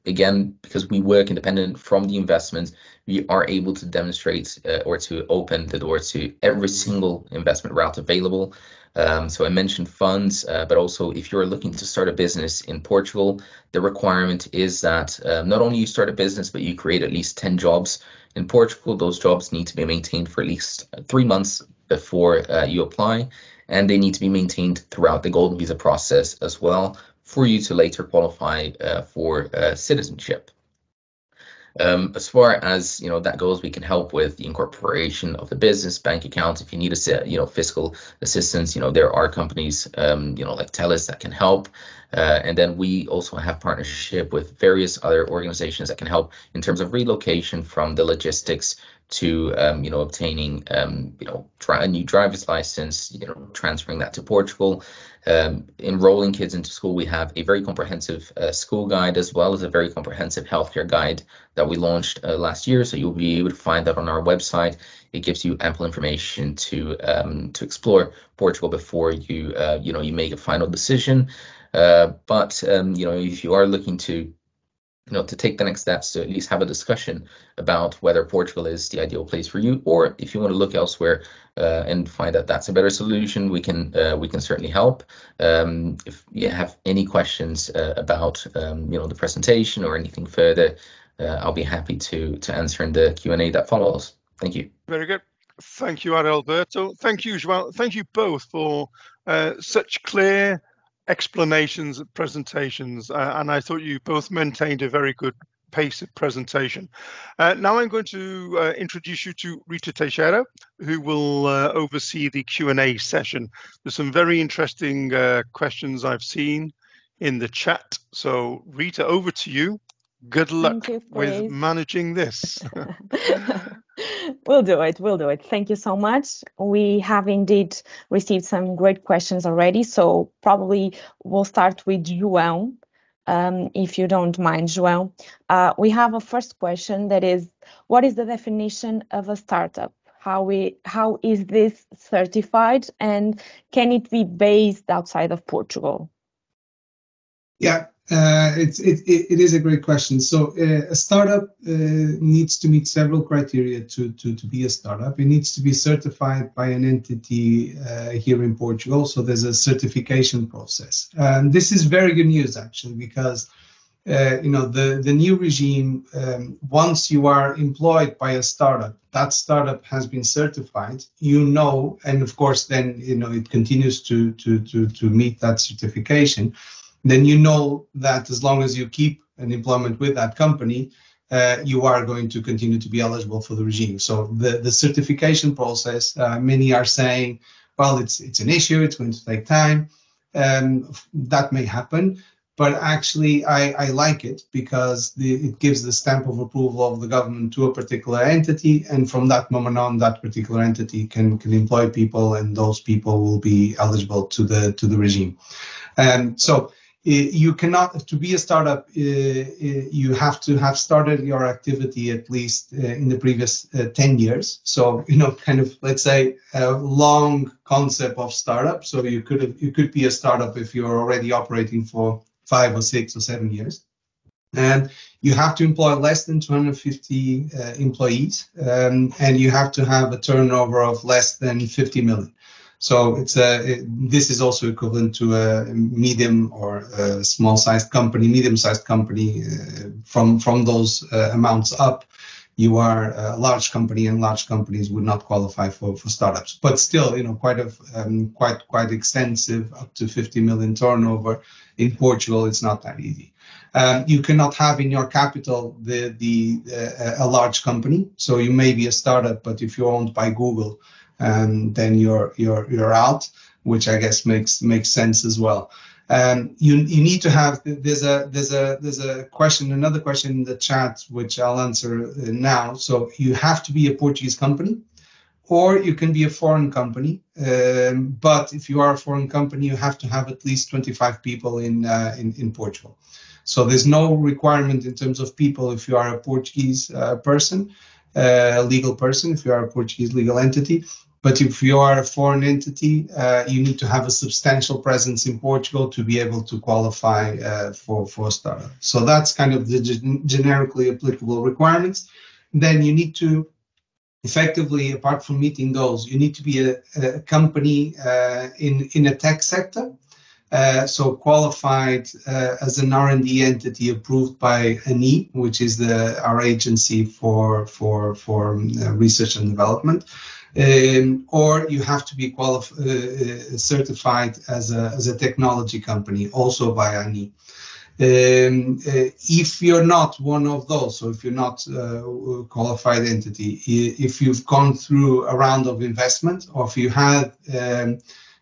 again, because we work independent from the investment, we are able to demonstrate or to open the door to every single investment route available. So I mentioned funds, but also if you're looking to start a business in Portugal, the requirement is that not only you start a business, but you create at least 10 jobs in Portugal. Those jobs need to be maintained for at least 3 months before you apply. And they need to be maintained throughout the golden visa process as well for you to later qualify for citizenship. As far as that goes, we can help with the incorporation of the business, bank account. If you need fiscal assistance, there are companies like Telus that can help. And then we also have partnership with various other organizations that can help in terms of relocation, from the logistics to obtaining a new driver's license, transferring that to Portugal, enrolling kids into school. We have a very comprehensive school guide, as well as a very comprehensive healthcare guide that we launched last year. So you'll be able to find that on our website. It gives you ample information to explore Portugal before you make a final decision. But if you are looking to take the next steps, to at least have a discussion about whether Portugal is the ideal place for you, or if you want to look elsewhere and find that that's a better solution, we can certainly help. If you have any questions about the presentation or anything further, I'll be happy to answer in the Q&A that follows. Thank you. Very good. Thank you, Adalberto. Thank you, João. Thank you both for such clear explanations, presentations, and I thought you both maintained a very good pace of presentation. Now I'm going to introduce you to Rita Teixeira, who will oversee the Q&A session. There's some very interesting questions I've seen in the chat. So Rita, over to you. Good luck with managing this. We'll do it. Thank you so much. We have indeed received some great questions already, so probably we'll start with João, if you don't mind, João. We have a first question that is, what is the definition of a startup? How is this certified, and can it be based outside of Portugal? Yeah. It is a great question. So a startup needs to meet several criteria to be a startup. It needs to be certified by an entity here in Portugal. So there's a certification process. This is very good news, actually, because the new regime, once you are employed by a startup, that startup has been certified, and of course then it continues to meet that certification. Then that as long as you keep an employment with that company, you are going to continue to be eligible for the regime. So the certification process, many are saying, well, it's an issue, it's going to take time. That may happen, but actually I like it because it gives the stamp of approval of the government to a particular entity, and from that moment on, that particular entity can employ people, and those people will be eligible to the regime. So you cannot, to be a startup, you have to have started your activity at least in the previous 10 years. So, let's say a long concept of startup. So you could be a startup if you're already operating for 5 or 6 or 7 years. And you have to employ less than 250 employees, and you have to have a turnover of less than 50 million. So this is also equivalent to a medium or a small-sized company, medium-sized company. From those amounts up, you are a large company, and large companies would not qualify for startups. But still, quite extensive, up to 50 million turnover in Portugal. It's not that easy. You cannot have in your capital a large company. So you may be a startup, but if you're owned by Google, then you're out, which I guess makes sense as well. You need to have. There's a question, another question in the chat, which I'll answer now. So you have to be a Portuguese company, or you can be a foreign company. But if you are a foreign company, you have to have at least 25 people in Portugal. So there's no requirement in terms of people if you are a Portuguese person. Legal person, if you are a Portuguese legal entity. But if you are a foreign entity, you need to have a substantial presence in Portugal to be able to qualify for a startup. So that's kind of the generically applicable requirements. Then you need to effectively, apart from meeting those, you need to be a company in a tech sector. So qualified as an R&D entity approved by ANI, which is our agency for research and development, or you have to be certified as a technology company, also by ANI. If you're not one of those, so if you're not a qualified entity, if you've gone through a round of investment, or if you had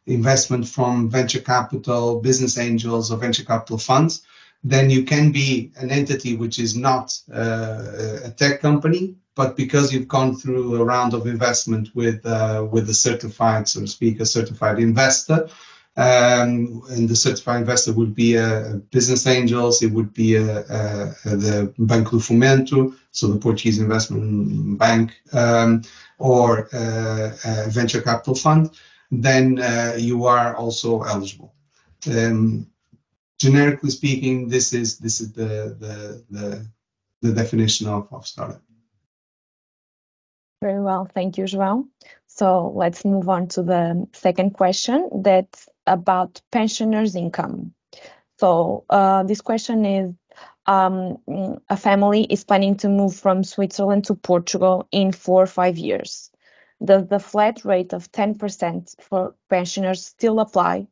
investment from venture capital, business angels, or venture capital funds, then you can be an entity which is not a tech company, but because you've gone through a round of investment with a certified, so to speak, a certified investor, and the certified investor would be a business angels, it would be the Banco do Fomento, so the Portuguese investment bank, or a venture capital fund, then you are also eligible. Generically speaking, this is the definition of startup. Very well, thank you, João. So let's move on to the second question, that's about pensioners' income. So this question is, a family is planning to move from Switzerland to Portugal in 4 or 5 years. Does the flat rate of 10% for pensioners still apply?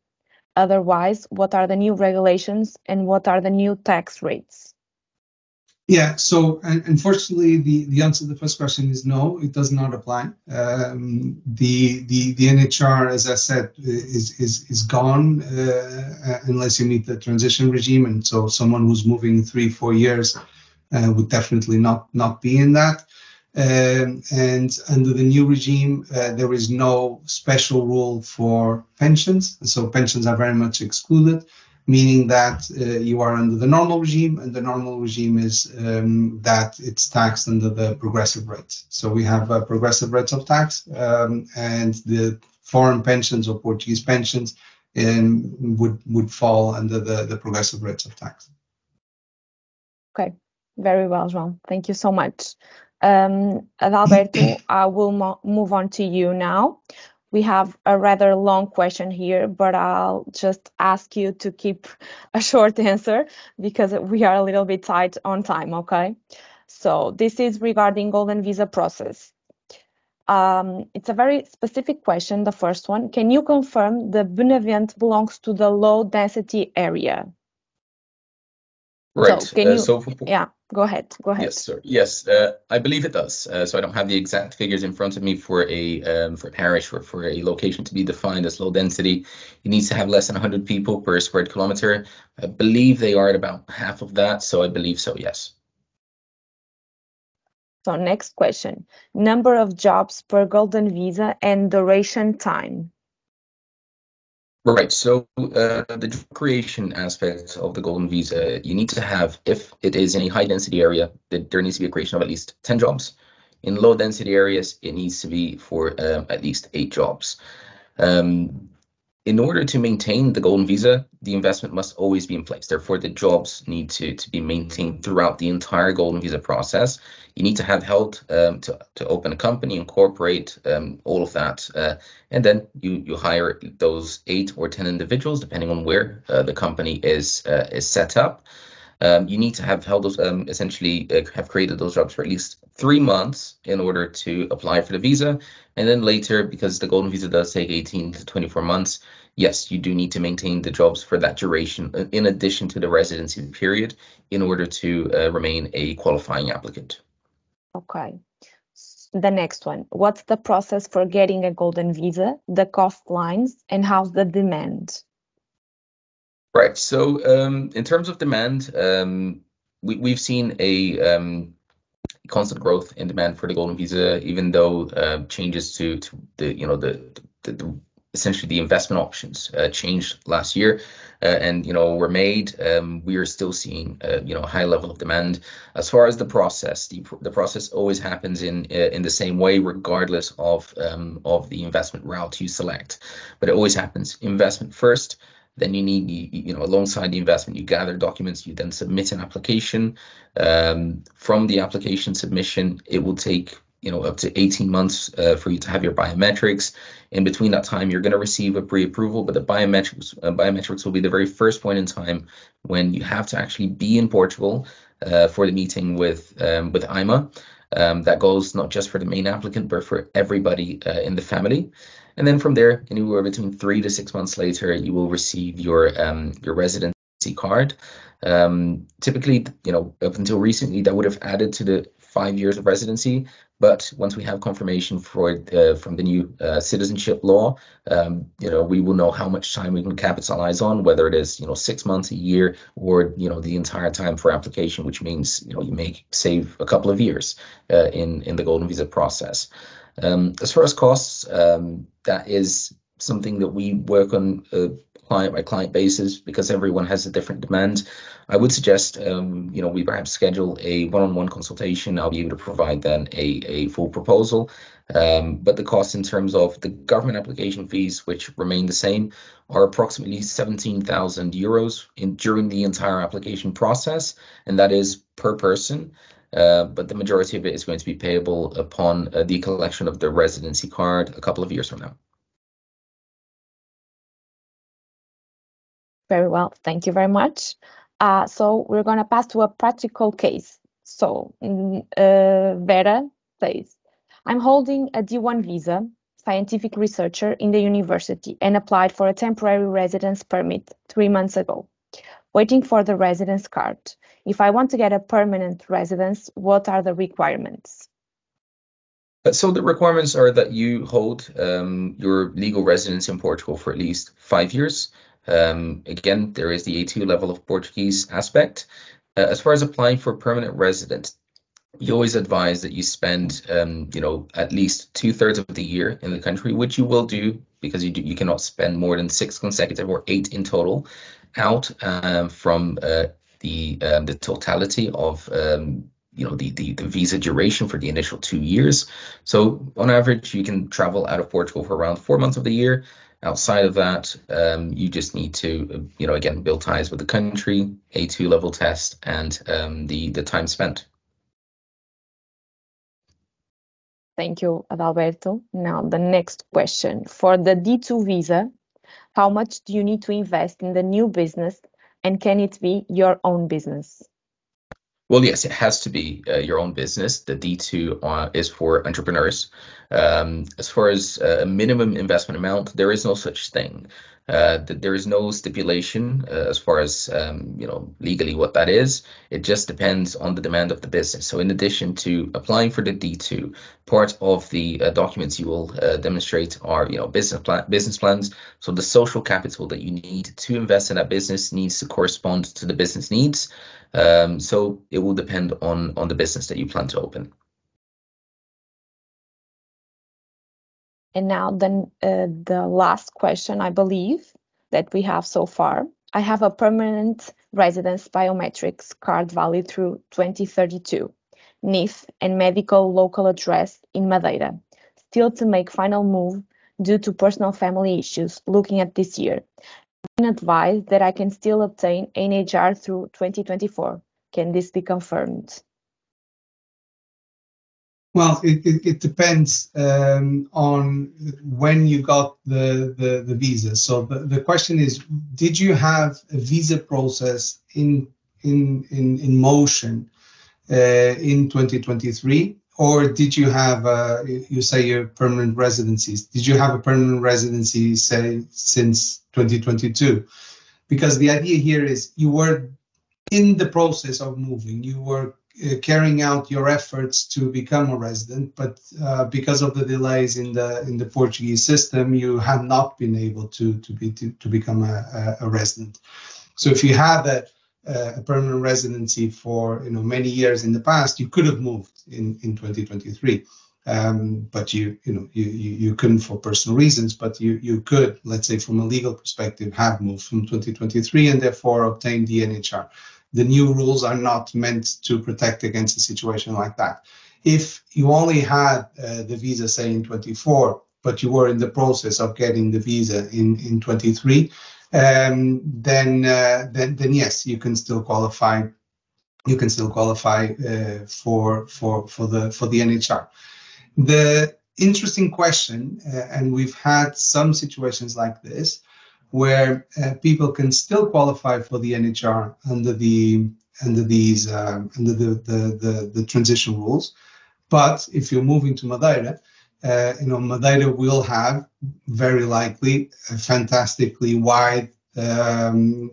Otherwise, what are the new regulations and what are the new tax rates? Yeah, so unfortunately, the answer to the first question is no, it does not apply. The NHR, as I said, is gone unless you meet the transition regime, and so someone who's moving 3-4 years would definitely not be in that. And under the new regime, there is no special rule for pensions, so pensions are very much excluded, meaning that you are under the normal regime, and the normal regime is that it's taxed under the progressive rates. So we have progressive rates of tax, and the foreign pensions or Portuguese pensions would fall under the progressive rates of tax. Okay, very well, João. Thank you so much. Adalberto, I will move on to you now. We have a rather long question here, but I'll just ask you to keep a short answer because we are a little bit tight on time, okay? So this is regarding golden visa process. It's a very specific question, the first one. Can you confirm the Benavente belongs to the low density area? Right. So can you, yeah, go ahead. Yes, sir. Yes, I believe it does. So I don't have the exact figures in front of me for a parish or for a location to be defined as low density. It needs to have less than 100 people per square kilometer. I believe they are at about half of that. So I believe so, yes. So next question, number of jobs per golden visa and duration time. Right. So the job creation aspect of the golden visa, you need to have, if it is in a high density area, that there needs to be a creation of at least 10 jobs. In low density areas, it needs to be for at least 8 jobs. In order to maintain the golden visa, the investment must always be in place. Therefore, the jobs need to be maintained throughout the entire golden visa process. You need to have held to open a company, incorporate all of that, and then you hire those 8 or 10 individuals, depending on where the company is set up. You need to have held those, essentially have created those jobs for at least 3 months in order to apply for the visa. And then later, because the golden visa does take 18 to 24 months, yes, you do need to maintain the jobs for that duration in addition to the residency period in order to remain a qualifying applicant. Okay. The next one, what's the process for getting a golden visa, the cost lines, and how's the demand? Right. So in terms of demand, we've seen a constant growth in demand for the golden visa, even though changes to the essentially the investment options changed last year and were made. We are still seeing a high level of demand. As far as the process, the process always happens in the same way, regardless of the investment route you select. But it always happens investment first. Then you need, alongside the investment, you gather documents, you then submit an application. From the application submission, it will take, up to 18 months for you to have your biometrics. In between that time, you're going to receive a pre-approval, but the biometrics will be the very first point in time when you have to actually be in Portugal for the meeting with IMA. That goes not just for the main applicant, but for everybody in the family. And then from there, anywhere between 3 to 6 months later, you will receive your residency card. Typically, up until recently, that would have added to the 5 years of residency. But once we have confirmation from the new citizenship law, we will know how much time we can capitalize on, whether it is 6 months, a year, or the entire time for application, which means you may save a couple of years in the golden visa process. As far as costs, that is something that we work on client by client basis because everyone has a different demand. I would suggest we perhaps schedule a one-on-one consultation. I'll be able to provide then a full proposal. But the costs in terms of the government application fees, which remain the same, are approximately 17,000 euros during the entire application process, and that is per person. But the majority of it is going to be payable upon the collection of the residency card a couple of years from now. Very well, thank you very much. So we're going to pass to a practical case. So Vera says, I'm holding a D1 visa, scientific researcher in the university, and applied for a temporary residence permit 3 months ago, waiting for the residence card. If I want to get a permanent residence, what are the requirements? So the requirements are that you hold your legal residence in Portugal for at least 5 years. Again, there is the A2 level of Portuguese aspect. As far as applying for permanent resident, you always advise that you spend, at least 2/3 of the year in the country, which you will do because you cannot spend more than 6 consecutive or 8 in total out from the totality of the visa duration for the initial 2 years. So on average, you can travel out of Portugal for around 4 months of the year. Outside of that, you just need to, again, build ties with the country, A2 level test, and the time spent. Thank you, Adalberto. Now, the next question. For the D2 visa, how much do you need to invest in the new business, and can it be your own business? Well, yes, it has to be your own business. The D2 is for entrepreneurs. As far as a minimum investment amount, there is no such thing. There is no stipulation as far as legally what that is. It just depends on the demand of the business. So in addition to applying for the D2, part of the documents you will demonstrate are business plans. So the social capital that you need to invest in that business needs to correspond to the business needs. So it will depend on the business that you plan to open. And now then the last question, I believe, that we have so far. I have a permanent residence biometrics card valid through 2032, NIF and medical local address in Madeira. Still to make final move due to personal family issues looking at this year. I've been advised that I can still obtain NHR through 2024. Can this be confirmed? Well, it depends on when you got the visa. So the question is, did you have a visa process in motion in 2023, or did you have you say your permanent residencies? Did you have a permanent residency, say, since 2022? Because the idea here is you were in the process of moving, you were carrying out your efforts to become a resident, but because of the delays in the Portuguese system, you have not been able to become a resident. So if you had a permanent residency for many years in the past, you could have moved in 2023, but you couldn't for personal reasons. But you could, let's say, from a legal perspective, have moved from 2023 and therefore obtain the NHR. The new rules are not meant to protect against a situation like that. If you only had the visa, say, in 24, but you were in the process of getting the visa in 23, then yes, you can still qualify. You can still qualify for the NHR. The interesting question, and we've had some situations like this, where people can still qualify for the NHR under the transition rules, but if you're moving to Madeira, Madeira will have very likely a fantastically wide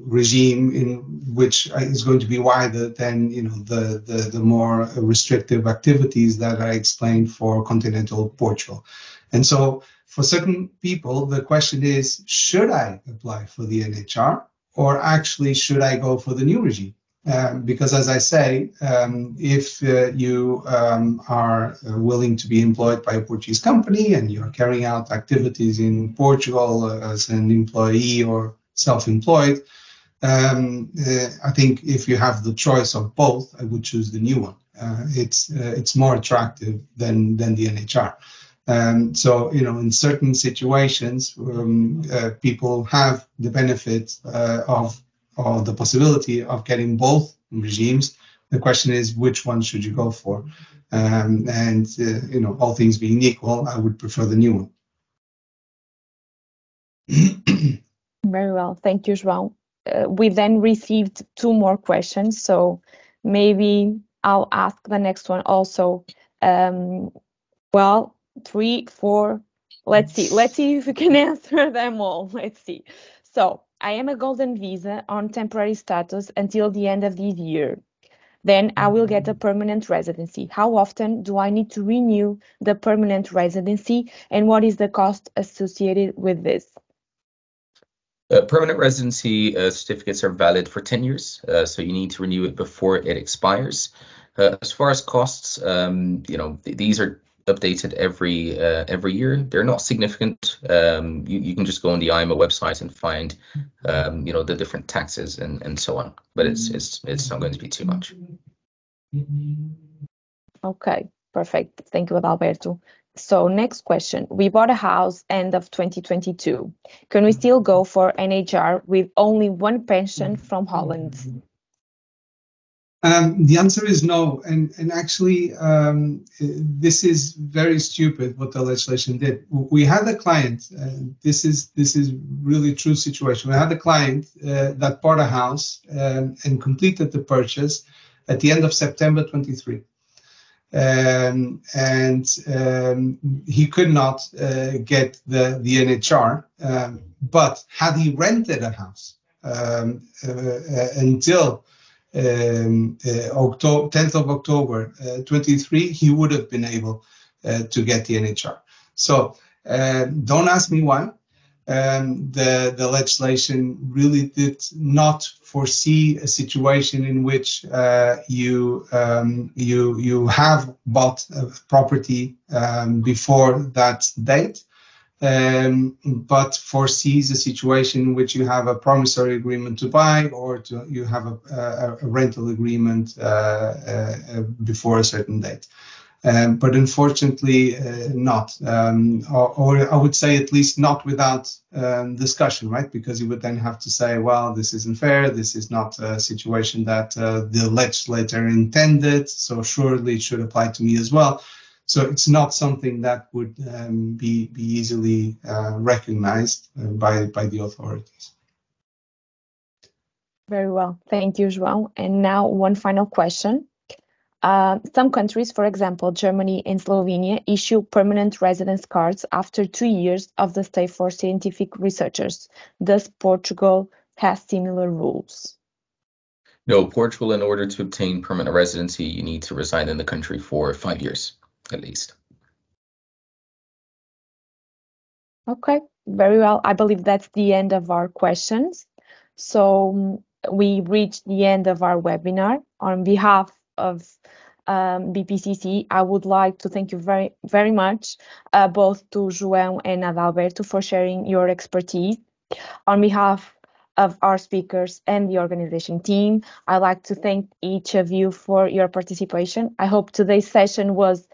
regime in which is going to be wider than the more restrictive activities that I explained for continental Portugal. And so for certain people, the question is, should I apply for the NHR or actually should I go for the new regime? Because as I say, if you are willing to be employed by a Portuguese company and you're carrying out activities in Portugal as an employee or self-employed, I think if you have the choice of both, I would choose the new one. It's more attractive than the NHR. So, in certain situations, people have the benefit of the possibility of getting both regimes. The question is, which one should you go for? All things being equal, I would prefer the new one. Very well. Thank you, João. We then received 2 more questions, so maybe I'll ask the next one also. 3, 4. Let's see if we can answer them all. Let's see. So I am a golden visa on temporary status until the end of this year. Then I will get a permanent residency. How often do I need to renew the permanent residency, and what is the cost associated with this? Permanent residency certificates are valid for 10 years, so you need to renew it before it expires. As far as costs, these are updated every year. They're not significant. You can just go on the IMO website and find the different taxes and so on. But it's not going to be too much. Okay, perfect. Thank you, Adalberto. So next question. We bought a house end of 2022. Can we still go for NHR with only one pension from Holland? The answer is no, and actually, this is very stupid what the legislation did. We had a client. This is really true situation. We had a client that bought a house and completed the purchase at the end of September 23. He could not get the NHR, but had he rented a house until 10th of October 23, he would have been able to get the NHR. So don't ask me why. The legislation really did not foresee a situation in which you have bought a property before that date, but foresees a situation in which you have a promissory agreement to buy or you have a rental agreement before a certain date. But unfortunately not, or I would say at least not without discussion, right? Because you would then have to say, well, this isn't fair, this is not a situation that the legislator intended, so surely it should apply to me as well. So it's not something that would be easily recognized by the authorities. Very well, thank you, João. And now one final question. Some countries, for example, Germany and Slovenia, issue permanent residence cards after 2 years of the stay for scientific researchers. Does Portugal have similar rules? No, Portugal, in order to obtain permanent residency, you need to reside in the country for 5 years, at least. Okay, very well. I believe that's the end of our questions. So we reached the end of our webinar. On behalf of BPCC, I would like to thank you very, very much, both to João and Adalberto, for sharing your expertise. On behalf of our speakers and the organization team, I'd like to thank each of you for your participation. I hope today's session was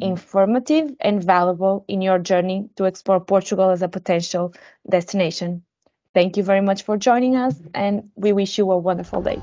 informative and valuable in your journey to explore Portugal as a potential destination. Thank you very much for joining us, and we wish you a wonderful day.